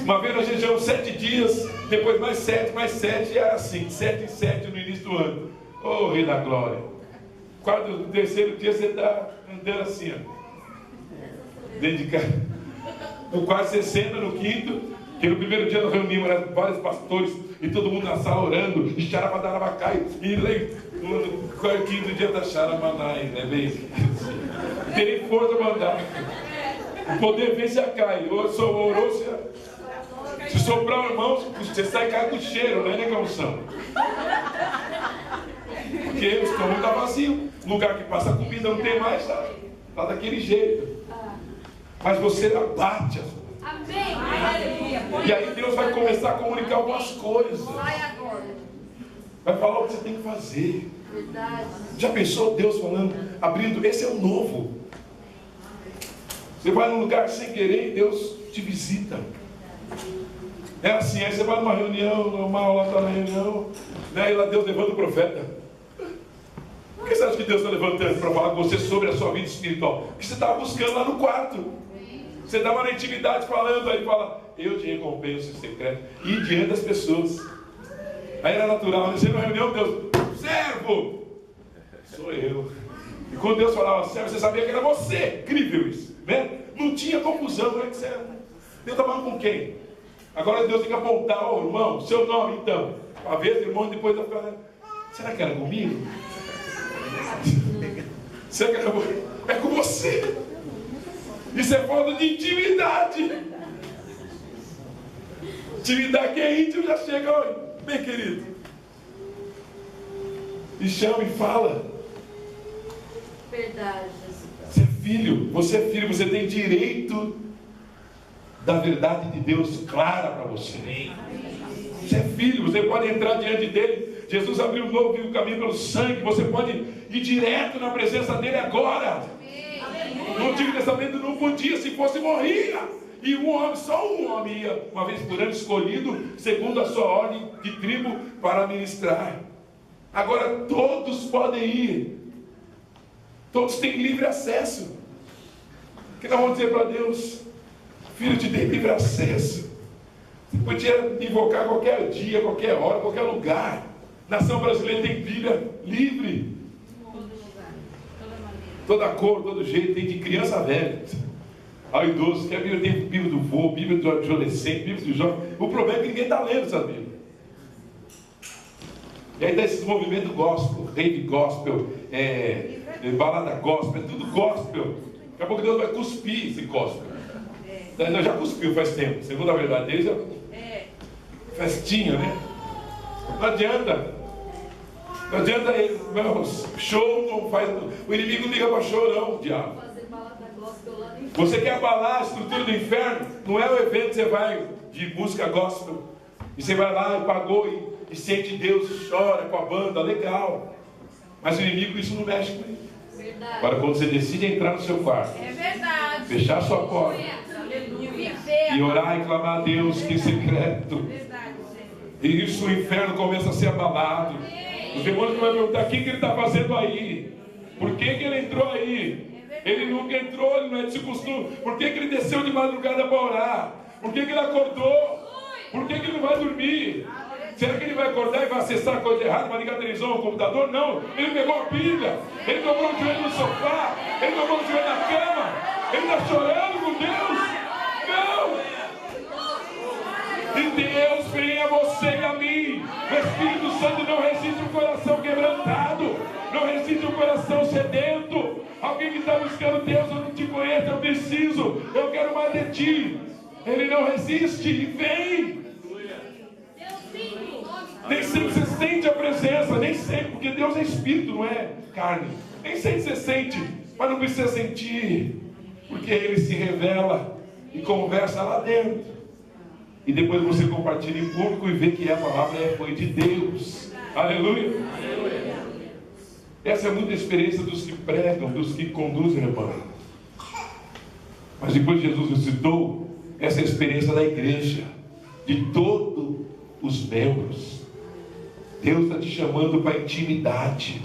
Uma vez nós jejuamos 7 dias, depois mais 7, e era assim, 7 em 7 no início do ano. Oh, Rei da Glória. No terceiro dia você está andando assim, ó. Dentro de casa. No quarto você senta, no quinto, que no primeiro dia nós reunimos vários pastores e todo mundo na sala orando, e xarabadarabacai, e no quinto dia da xaramanai, né? Bem, não tem nem força para andar. O poder vem se cai. Orou, se soprar o irmão, você sai e cai com cheiro, não é negação. Porque o estômago está vazio. O lugar que passa comida não tem mais, tá? Está daquele jeito. Mas você abate as coisas. Amém. E aí Deus vai começar a comunicar algumas coisas. Vai falar o que você tem que fazer. Já pensou Deus falando, abrindo? Esse é o novo. Você vai num lugar sem querer e Deus te visita. É assim, aí você vai numa reunião normal, lá está na reunião, né, e lá Deus levanta o profeta. Por que você acha que Deus está levantando para falar com você sobre a sua vida espiritual? Porque você estava buscando lá no quarto. Você estava na intimidade falando, aí fala: eu te recompenso em secreto. E diante das pessoas. Aí era natural, você na reunião, Deus: servo! Sou eu. E quando Deus falava servo, você sabia que era você. Incrível isso, né? Não tinha confusão, não é que você era. Deus estava falando com quem? Agora Deus tem que apontar: ó, irmão, seu nome então. A vez, irmão, depois da falando: será que era comigo? Será que era comigo? É com você. Isso é falta de intimidade. Intimidade, quem é íntimo já chega, olha, bem querido. E chama e fala. Verdade. Você é filho, você tem direito da verdade de Deus clara para você. Você é filho, você pode entrar diante dele. Jesus abriu um novo caminho pelo sangue. Você pode ir direto na presença dele agora. No Antigo Testamento não podia, se fosse morria. E um homem, só um homem ia uma vez por ano, escolhido segundo a sua ordem de tribo para ministrar. Agora todos podem ir. Todos têm livre acesso. Que nós vamos dizer para Deus: Filho, te dei livre acesso. Você podia invocar qualquer dia, qualquer hora, qualquer lugar. Nação brasileira tem Bíblia livre. Toda cor, todo jeito, tem de criança a velha. Ao idoso, que a Bíblia tem Bíblia do vô, Bíblia do adolescente, Bíblia do jovem. O problema é que ninguém está lendo essa Bíblia. E aí dá esses movimentos gospel, rave gospel, balada gospel, é tudo gospel. Daqui a pouco Deus vai cuspir esse gospel. Nós já cuspiu faz tempo, segundo a verdade deles, festinha, né? Não adianta. Não adianta, irmãos, show não faz. O inimigo não liga para show, não, diabo. Você quer abalar a estrutura do inferno? Não é o evento que você vai de música gospel. E você vai lá e pagou e sente Deus e chora com a banda, legal. Mas o inimigo, isso não mexe com ele. Verdade. Agora, quando você decide entrar no seu quarto, fechar a sua porta e orar e clamar a Deus em secreto, e isso o inferno começa a ser abalado. Os demônios vão perguntar: o que ele está fazendo aí? Por que ele entrou aí? Ele nunca entrou, ele não é de costume. Por que ele desceu de madrugada para orar? Por que ele acordou? Por que ele não vai dormir? Será que ele vai acordar e vai acessar coisa errada, vai ligar a televisão ou o computador? Não, ele pegou a Bíblia, ele dobrou o joelho no sofá, ele dobrou o joelho na cama, ele está chorando com Deus. Não! E Deus vem a você e a mim. O Espírito Santo não resiste um coração quebrantado, não resiste um coração sedento. Alguém que está buscando Deus: eu não te conheço, eu preciso, eu quero mais de ti. Ele não resiste e vem. Nem sempre você sente a presença, nem sempre, porque Deus é espírito, não é carne. Nem sempre você sente, mas não precisa sentir, porque Ele se revela e conversa lá dentro. E depois você compartilha em público e vê que a palavra foi de Deus. Aleluia. Essa é muita experiência dos que pregam, dos que conduzem o rebanho. Mas depois Jesus ressuscitou, essa é a experiência da igreja, de todos os membros. Deus está te chamando para a intimidade,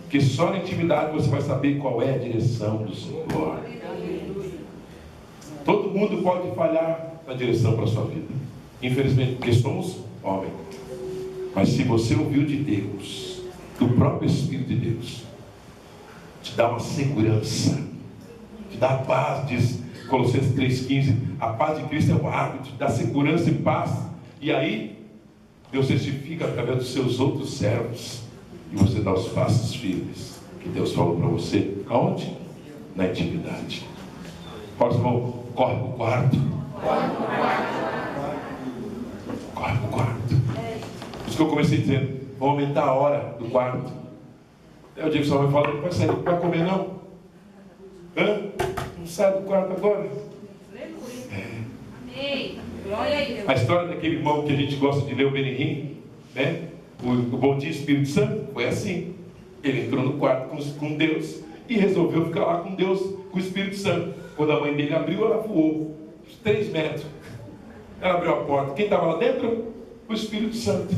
porque só na intimidade você vai saber qual é a direção do Senhor. Todo mundo pode falhar na direção para a sua vida, infelizmente, porque somos homens. Mas se você ouviu de Deus, do próprio Espírito de Deus, te dá uma segurança, te dá paz. Diz Colossenses 3,15: a paz de Cristo é o árbitro, te dá segurança e paz. E aí Deus testifica através dos seus outros servos, e você dá os passos firmes que Deus falou para você. Aonde? Na intimidade. Fala, irmão, corre para o quarto. Corre para o quarto. Por isso que eu comecei dizendo: vou aumentar a hora do quarto. Aí o dia que sua mãe fala: não vai sair, não vai comer não? Hã? Não sai do quarto agora? A história daquele irmão que a gente gosta de ler, o Benihim, né? O Bom Dia Espírito Santo, foi assim. Ele entrou no quarto com Deus e resolveu ficar lá com Deus, com o Espírito Santo. Quando a mãe dele abriu, ela voou 3 metros. Ela abriu a porta. Quem estava lá dentro? O Espírito Santo.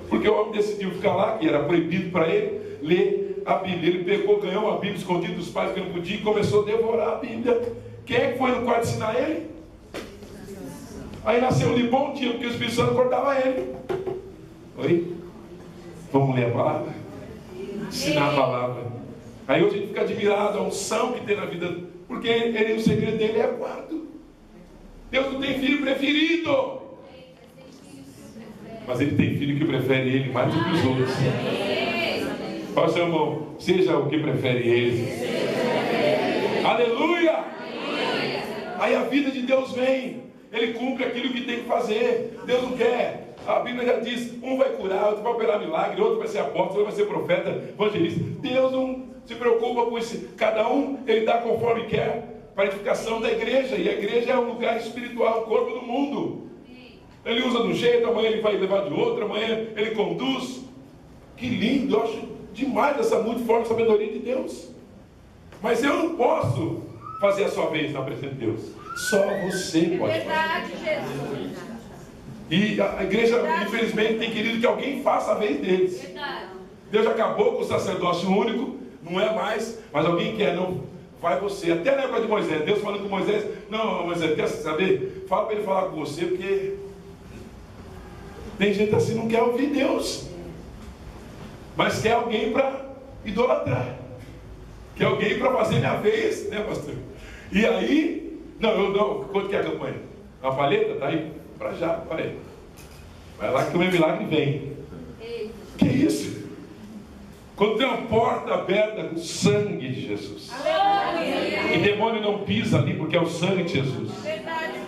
Porque o homem decidiu ficar lá, que era proibido para ele ler a Bíblia. Ele pegou, ganhou uma Bíblia escondida dos pais que não podia e começou a devorar a Bíblia. Quem é que foi no quarto ensinar ele? Aí nasceu de bom dia, porque o Espírito Santo acordava ele. Oi? Vamos ler a palavra? Ensinar a palavra. Aí hoje a gente fica admirado, a unção que tem na vida, porque o segredo dele é quarto. Deus não tem filho preferido, mas Ele tem filho que prefere Ele mais do que os outros. Fala, seu irmão, seja o que prefere Ele. Aleluia! Aí a vida de Deus vem. Ele cumpre aquilo que tem que fazer. Deus não quer. A Bíblia já diz: um vai curar, outro vai operar milagre, outro vai ser apóstolo, outro vai ser profeta, evangelista. Deus não se preocupa com isso. Cada um, Ele dá conforme quer, para a edificação da igreja. E a igreja é um lugar espiritual, o corpo do mundo. Ele usa de um jeito, amanhã ele vai levar de outro, amanhã ele conduz. Que lindo, eu acho demais essa multiforme sabedoria de Deus. Mas eu não posso fazer a sua vez na presença de Deus. Só você pode fazer. Verdade, Jesus. E a igreja, infelizmente, tem querido que alguém faça a vez deles. Verdade. Deus já acabou com o sacerdócio único, não é mais, mas alguém quer não vai você. Até na época de Moisés, Deus falando com Moisés, não, Moisés, quer saber? Fala para ele falar com você, porque tem gente assim que não quer ouvir Deus, mas quer alguém para idolatrar, quer alguém para fazer minha vez, né, pastor? E aí, quanto que é a campanha? A palheta está aí? Para já, olha aí. Vai lá que o meu milagre vem. Que isso? Quando tem uma porta aberta com o sangue de Jesus. E demônio não pisa ali porque é o sangue de Jesus.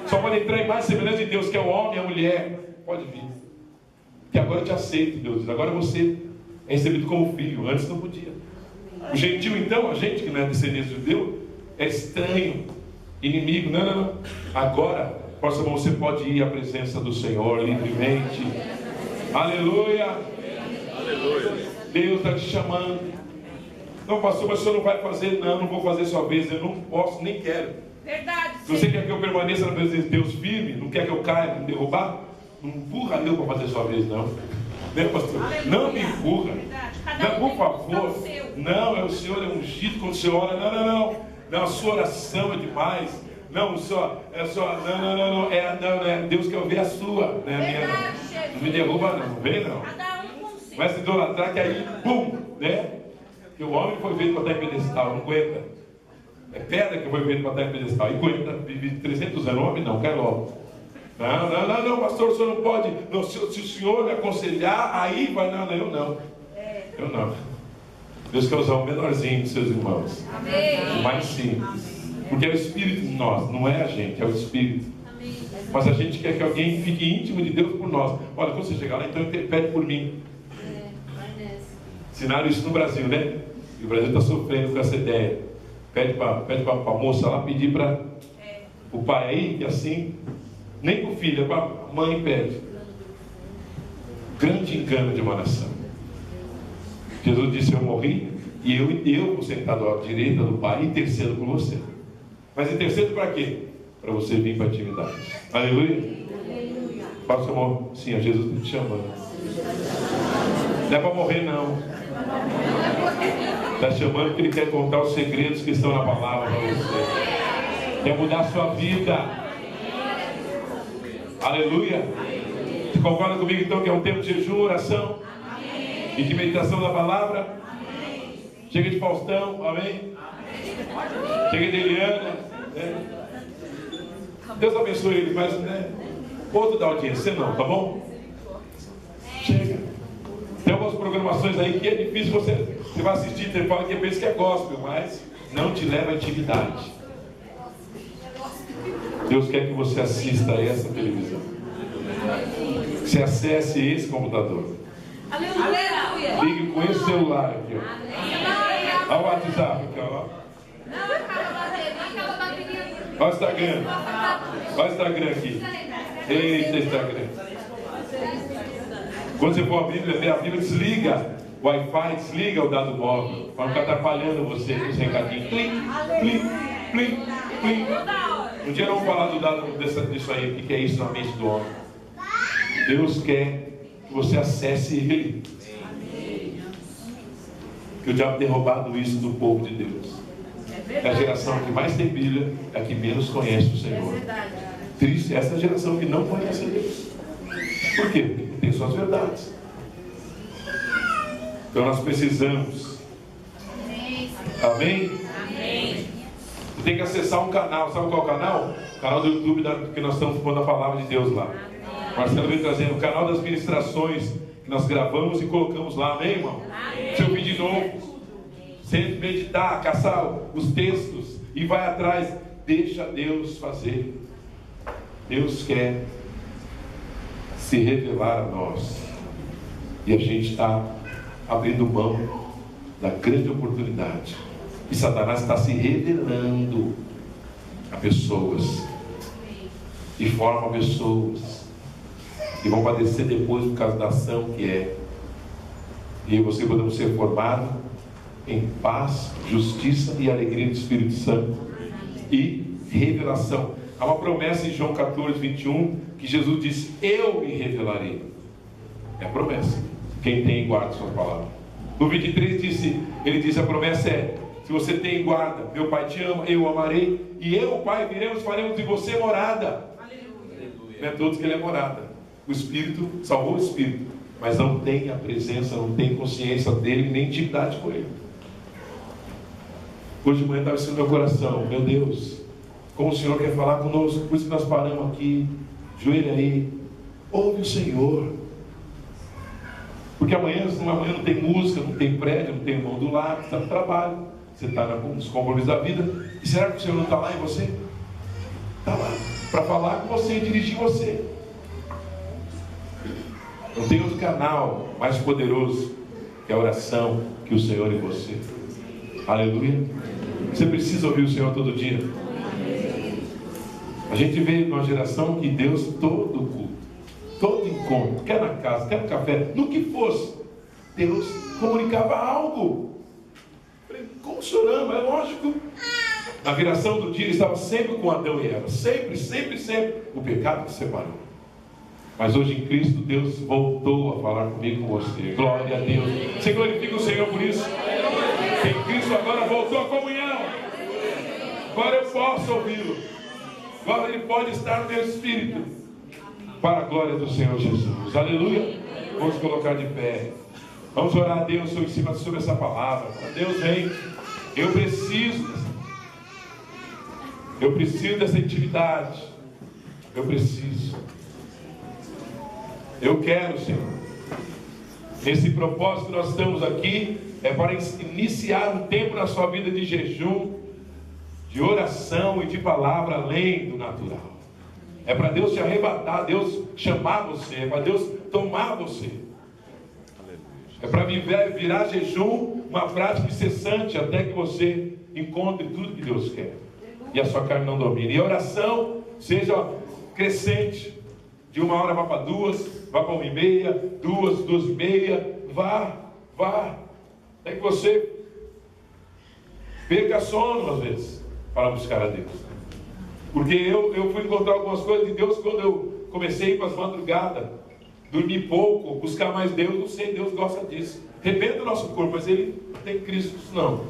Só pode entrar em mais semelhança de Deus, que é o homem e a mulher. Pode vir. Que agora eu te aceito, Deus. Agora você é recebido como filho. Antes não podia. O gentil, então, a gente que não é descendente de judeu, é estranho, inimigo. Não. Agora, próxima mão, você pode ir à presença do Senhor livremente. Aleluia. Deus está te chamando. Não, pastor, mas o senhor não vai fazer? Não vou fazer sua vez. Eu não posso, nem quero. Verdade. Você quer que eu permaneça na presença de Deus firme? Não quer que eu caia, me derrubar? Não empurra Deus para fazer sua vez, não. Né, pastor? Aleluia. Não me empurra. Não, por favor. Não, o Senhor é ungido quando você ora. Não, a sua oração é demais. Não, não. É Deus quer ouvir a sua. Né? Não me derruba, não. Não vem, não. Vai se idolatrar que aí, pum, né? Que o homem foi feito para estar em pedestal, não aguenta. É pedra que foi feito para estar em pedestal. E aguenta, vive 300 anos, o homem não, quer logo. Não, pastor, o senhor não pode. Não, se o senhor me aconselhar, aí vai. Não, eu não. Deus quer usar o menorzinho de seus irmãos. Amém. O mais simples. Porque é o Espírito em nós, não é a gente, é o Espírito. Mas a gente quer que alguém fique íntimo de Deus por nós. Olha, quando você chegar lá, então pede por mim. Ensinaram isso no Brasil, né? E o Brasil está sofrendo com essa ideia. Pede para a moça lá pedir para o pai aí, e assim, nem para o filho, é para a mãe pede. Grande engano de uma nação. Jesus disse: eu morri e eu vou sentado à direita do Pai e intercedo por você. Mas intercedo para quê? Para você vir para a atividade. Aleluia. Fala, seu amor, sim, a Jesus está te chamando. Não é para morrer, não. Está chamando porque Ele quer contar os segredos que estão na palavra para você. Quer mudar a sua vida. Aleluia. Você concorda comigo então que é um tempo de jejum, oração e de meditação da palavra? Chega de Faustão, amém? Chega de Eliana, né? Deus abençoe ele, mas outro da audiência, você não, tá bom? Chega. Tem algumas programações aí que é difícil você vai assistir, você fala que pensa que é gospel, mas não te leva à intimidade. Deus quer que você assista a essa televisão, que você acesse esse computador. Aleluia. Ligue com esse celular aqui, ó. Olha o WhatsApp aqui, ó. Olha o Instagram. Olha o Instagram aqui. Eita, Instagram. Quando você for ver a Bíblia, desliga o Wi-Fi, desliga o dado móvel, para não ficar atrapalhando você com os recadinhos. Plim, plim, plim, plim. Um dia nós vamos falar do dado disso aí, o que é isso na mente do homem. Deus quer que você acesse Ele. Que o diabo tem roubado isso do povo de Deus. É a geração que mais tem Bíblia, é a que menos conhece o Senhor. Triste essa geração que não conhece a Deus. Por quê? Porque tem suas verdades. Então nós precisamos. Amém? Você tem que acessar um canal. Sabe qual é o canal? O canal do YouTube que nós estamos pondo a palavra de Deus lá. Marcelo vem trazendo o canal das ministrações que nós gravamos e colocamos lá. Amém, irmão? Você ouvir de novo. Sempre meditar, caçar os textos e vai atrás. Deixa Deus fazer. Deus quer se revelar a nós. E a gente está abrindo mão da grande oportunidade. E Satanás está se revelando a pessoas. E forma pessoas que vão padecer depois por causa da ação que é. E você podemos ser formados em paz, justiça e alegria do Espírito Santo e revelação. Há uma promessa em João 14, 21 que Jesus disse: eu me revelarei. É a promessa. Quem tem, guarda sua palavra. No 23 ele disse: a promessa é: Se você tem guarda, meu Pai te ama, eu o amarei, e eu, o Pai, viremos, faremos de você morada. Aleluia. Não é todos que ele é morada. O Espírito salvou o Espírito, mas não tem a presença, não tem consciência dele, nem intimidade com ele. Hoje de manhã estava isso no meu coração. Meu Deus, como o Senhor quer falar conosco, por isso que nós paramos aqui, joelho aí, ouve o Senhor. Porque amanhã não tem música, não tem prédio, não tem irmão do lado, você está no trabalho, você está nos compromissos da vida. E será que o Senhor não está lá em você? Está lá, para falar com você e dirigir você. Não tem outro canal mais poderoso que a oração, que o Senhor em você. Aleluia. Você precisa ouvir o Senhor todo dia. A gente vê numa geração que Deus, todo culto, todo encontro, quer na casa, quer no café, no que fosse, Deus comunicava algo. Como o Senhor ama, é lógico. Na viração do dia ele estava sempre com Adão e Eva. Sempre, sempre, sempre. O pecado que separou. Mas hoje em Cristo, Deus voltou a falar comigo, com você. Glória a Deus. Você glorifica o Senhor por isso? Em Cristo agora voltou a comunhão. Agora eu posso ouvi-lo. Agora ele pode estar no meu espírito. Para a glória do Senhor Jesus. Aleluia. Vamos colocar de pé. Vamos orar a Deus em cima sobre essa palavra. Deus vem. Eu preciso dessa intimidade. Eu preciso. Eu quero, Senhor. Esse propósito que nós estamos aqui é para iniciar um tempo na sua vida de jejum, de oração e de palavra além do natural. É para Deus te arrebatar, Deus chamar você, é para Deus tomar você. É para virar jejum uma prática incessante até que você encontre tudo que Deus quer e a sua carne não domine. E a oração seja crescente. De 1 hora vá para 2, vá para 1h30, 2, 2h30, vá. Até que você perca sono às vezes para buscar a Deus. Porque eu fui encontrar algumas coisas de Deus quando eu comecei para as madrugadas, dormir pouco, buscar mais Deus. Não sei, Deus gosta disso. Arrebenta o nosso corpo, mas Ele não tem Cristo, não.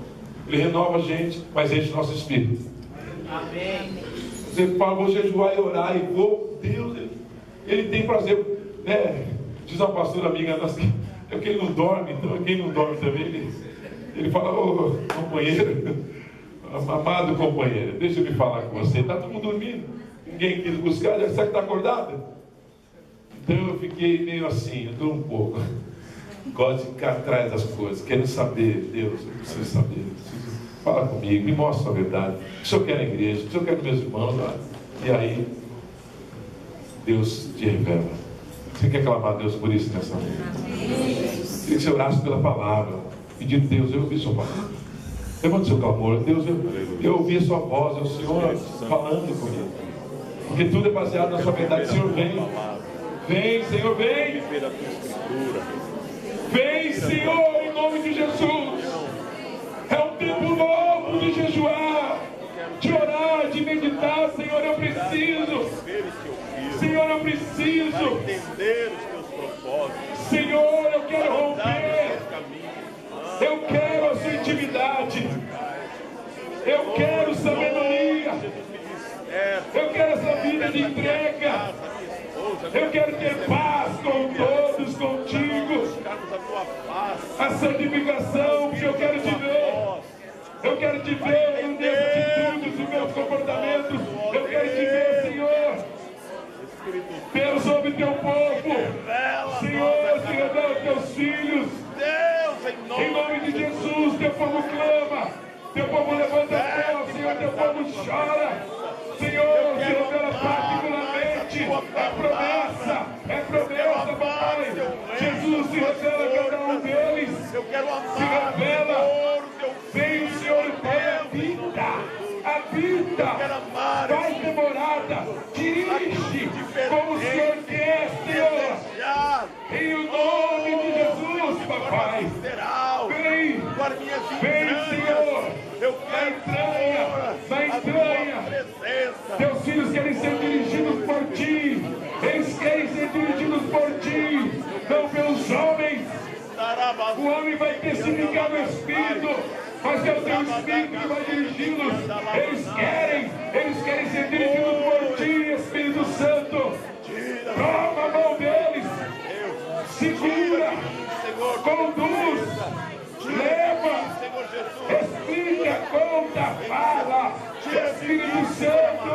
Ele renova a gente, mas enche o nosso espírito. Amém. Você fala, vou jejuar e orar e vou. Deus, Ele tem prazer, né? Diz uma pastora amiga nossa, é porque ele não dorme, então quem não dorme também, ele fala, ô companheiro, amado companheiro, deixa eu me falar com você, está todo mundo dormindo, ninguém quis buscar, já sabe que está acordado. Então eu fiquei meio assim, eu dou um pouco, gosto de ficar atrás das coisas, querendo saber, Deus, eu preciso saber, fala comigo, me mostra a verdade, o que eu quero na igreja, o que eu quero meus irmãos, e aí Deus te revela. Você quer clamar a Deus por isso nessa noite? Queria que você orasse pela palavra, pedindo, Deus, eu ouvi sua palavra. Levante seu clamor, Deus, eu ouvi a sua voz, é o Senhor falando comigo. Porque tudo é baseado na sua verdade. Senhor, vem. Vem, Senhor, vem. Vem, Senhor, em nome de Jesus. É um tempo novo de jejuar, de orar, de meditar. Senhor, eu preciso. Senhor, eu preciso entender os teus propósitos. Senhor, eu quero romper. Eu quero a sua intimidade. Eu quero sabedoria. Eu quero essa vida de entrega. Eu quero ter paz com todos, contigo. A santificação, porque eu quero te ver. Eu quero te ver nas minhas atitudes, nos meus comportamentos. Eu quero te ver, Senhor. Deus, ouve teu povo. Senhor, se revela aos teus filhos. Em nome de Jesus, teu povo clama. Teu povo levanta a voz, Senhor, teu povo chora. Senhor, se revela particularmente. É promessa, papai. Jesus, se revela a cada um deles. Se revela. Vem o Senhor e a vida vai ter morada. Dirige como o Senhor quer, Senhor. Em o nome de Jesus, papai. Vem, Senhor. Na entranha. Teus filhos querem ser dirigidos por ti. Eles querem ser dirigidos por ti, não pelos homens. O homem vai testificar no Espírito, mas que é o teu Espírito que vai dirigindo-los. Eles querem ser dirigidos por ti, Espírito Santo. Toma a mão deles, segura, conduz, leva, explica, conta, fala, Espírito Santo.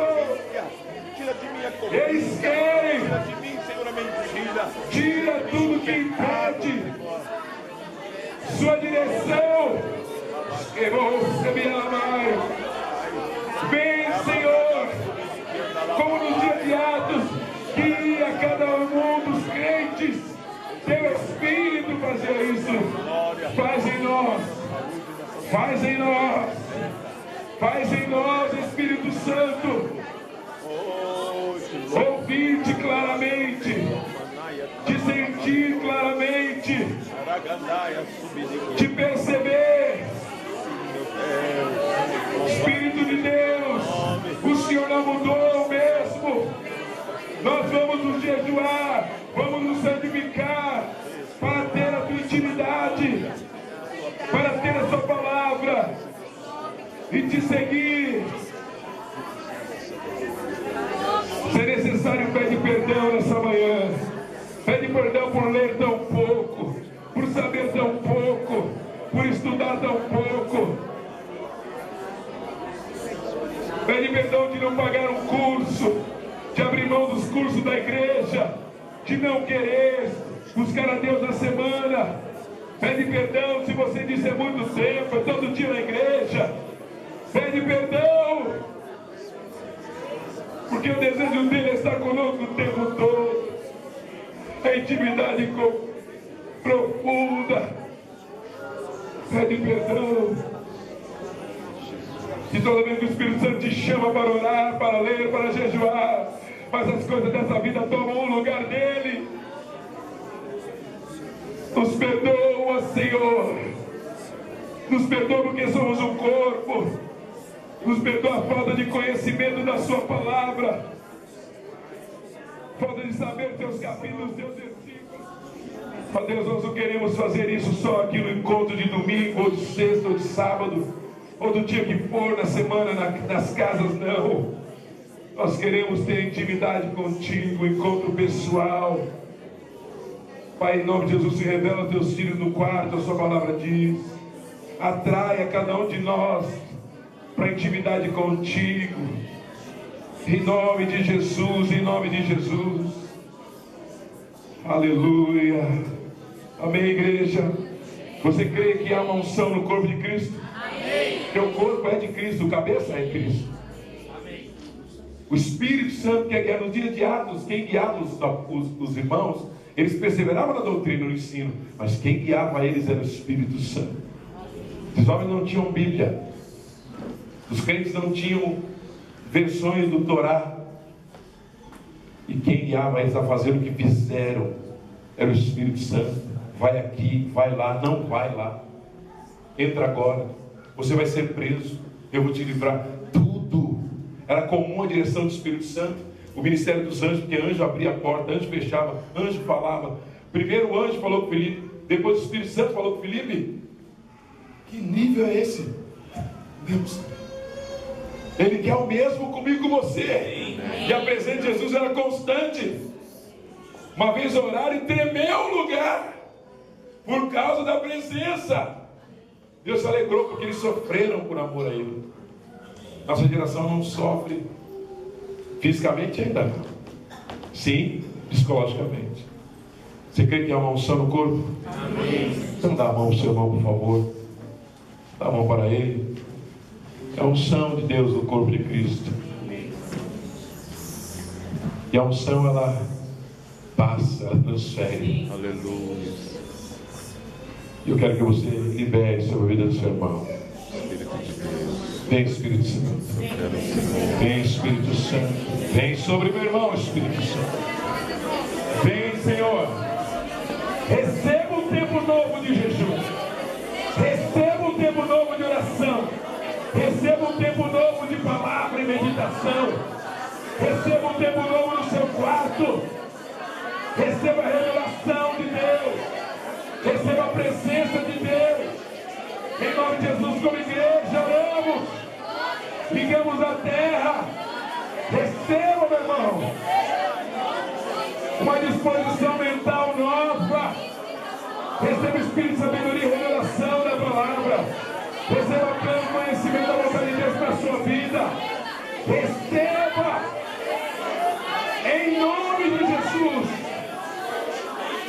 Tira de mim a corrupção. Eles querem. Tira de mim, Senhor, a mentira. Tira tudo que impede sua direção. Vem, Senhor, como no dia de Atos, guia cada um dos crentes. Teu Espírito fazia isso. Faz em nós. Faz em nós. Faz em nós, Espírito Santo. Ouvir-te claramente, te sentir claramente, te perceber. Espírito de Deus, o Senhor não mudou mesmo. Nós vamos nos jejuar, vamos nos santificar para ter a tua intimidade, para ter a sua palavra e te seguir. Se é necessário, pede perdão nessa manhã. Pede perdão por ler tão pouco, por saber tão pouco, por estudar tão pouco. Pede perdão de não pagar um curso, de abrir mão dos cursos da igreja, de não querer buscar a Deus na semana. Pede perdão se você disse é muito tempo, é todo dia na igreja. Pede perdão. Porque o desejo dele é estar conosco o tempo todo. A intimidade profunda. Pede perdão. E toda vez que o Espírito Santo te chama para orar, para ler, para jejuar, mas as coisas dessa vida tomam o lugar dele. Nos perdoa, Senhor. Nos perdoa porque somos um corpo. Nos perdoa a falta de conhecimento da sua palavra, falta de saber teus capítulos, teus versículos. Ó Deus, nós não queremos fazer isso só aqui no encontro de domingo, ou de sexta, ou de sábado, ou do dia que for na semana, nas casas, não. Nós queremos ter intimidade contigo, encontro pessoal. Pai, em nome de Jesus, se revela aos teus filhos no quarto, a sua palavra diz. Atraia cada um de nós para intimidade contigo, em nome de Jesus, em nome de Jesus. Aleluia. Amém, igreja. Você crê que há uma unção no corpo de Cristo? Amém. Teu corpo é de Cristo, o cabeça é Cristo. Amém. O Espírito Santo que guiar no dia de Atos, quem guiava os irmãos, eles perseveravam na doutrina, no ensino, mas quem guiava eles era o Espírito Santo. Os homens não tinham Bíblia. Os crentes não tinham versões do Torá. E quem guiava eles a fazer o que fizeram era o Espírito Santo. Vai aqui, vai lá, não vai lá. Entra agora. Você vai ser preso. Eu vou te livrar. Tudo. Era comum a direção do Espírito Santo. O ministério dos anjos, porque anjo abria a porta, anjo fechava, anjo falava. Primeiro o anjo falou com Filipe, depois o Espírito Santo falou com Filipe. Que nível é esse? Deus, Ele quer o mesmo comigo e com você. E a presença de Jesus era constante. Uma vez oraram e tremeu o lugar por causa da presença. Deus se alegrou porque eles sofreram por amor a Ele. Nossa geração não sofre fisicamente ainda não. Sim, psicologicamente. Você crê que há uma unção no corpo? Amém. Então dá a mão ao seu irmão, por favor. Dá a mão para ele. É a unção de Deus no corpo de Cristo. E a unção, ela passa, ela transfere. Aleluia. E eu quero que você libere sobre a vida do seu irmão. Vem, Espírito Santo. Vem, Espírito Santo. Vem sobre meu irmão, Espírito Santo. Vem, Senhor. Receba um tempo novo de jejum. Receba um tempo novo de oração. Receba um tempo novo de palavra e meditação. Receba um tempo novo no seu quarto. Receba a revelação de Deus. Receba a presença de Deus. Em nome nome de Jesus, como igreja, oramos. Ligamos a terra. Receba, meu irmão. Uma disposição mental nova. Receba o Espírito de sabedoria e revelação da palavra. Receba pleno conhecimento da vontade de Deus para a sua vida. Receba. Em nome de Jesus.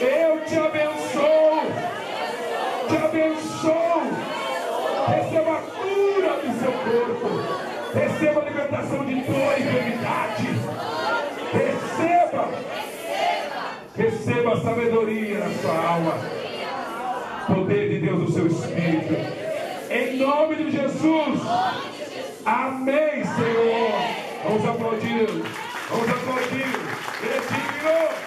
Eu te abençoo. Te abençoo. Receba a cura do seu corpo. Receba a libertação de dor e enfermidade. Receba. Receba a sabedoria na sua alma. Poder de Deus no seu espírito. Em nome de Jesus. Amém, Senhor. Vamos aplaudir. Vamos aplaudir. Ele é digno.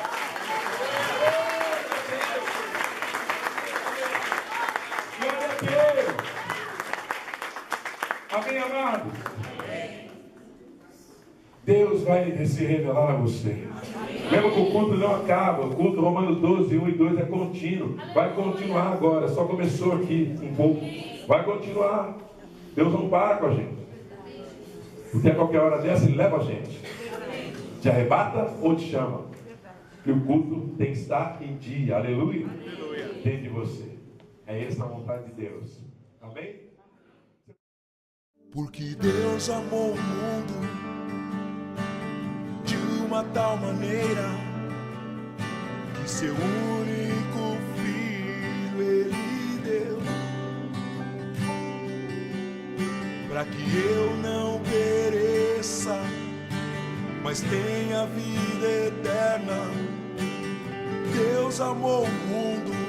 Amém, amados? Deus vai se revelar a você. Lembra que o culto não acaba. O culto Romanos 12, 1 e 2 é contínuo. Vai continuar agora. Só começou aqui um pouco. Vai continuar. Deus não para com a gente. Porque a qualquer hora dessa Ele leva a gente. Te arrebata ou te chama. E o culto tem que estar em dia. Aleluia. Dentro de você. É essa a vontade de Deus. Amém? Porque Deus amou o mundo de uma tal maneira que seu único filho Ele deu, para que eu não pereça, mas tenha vida eterna. Deus amou o mundo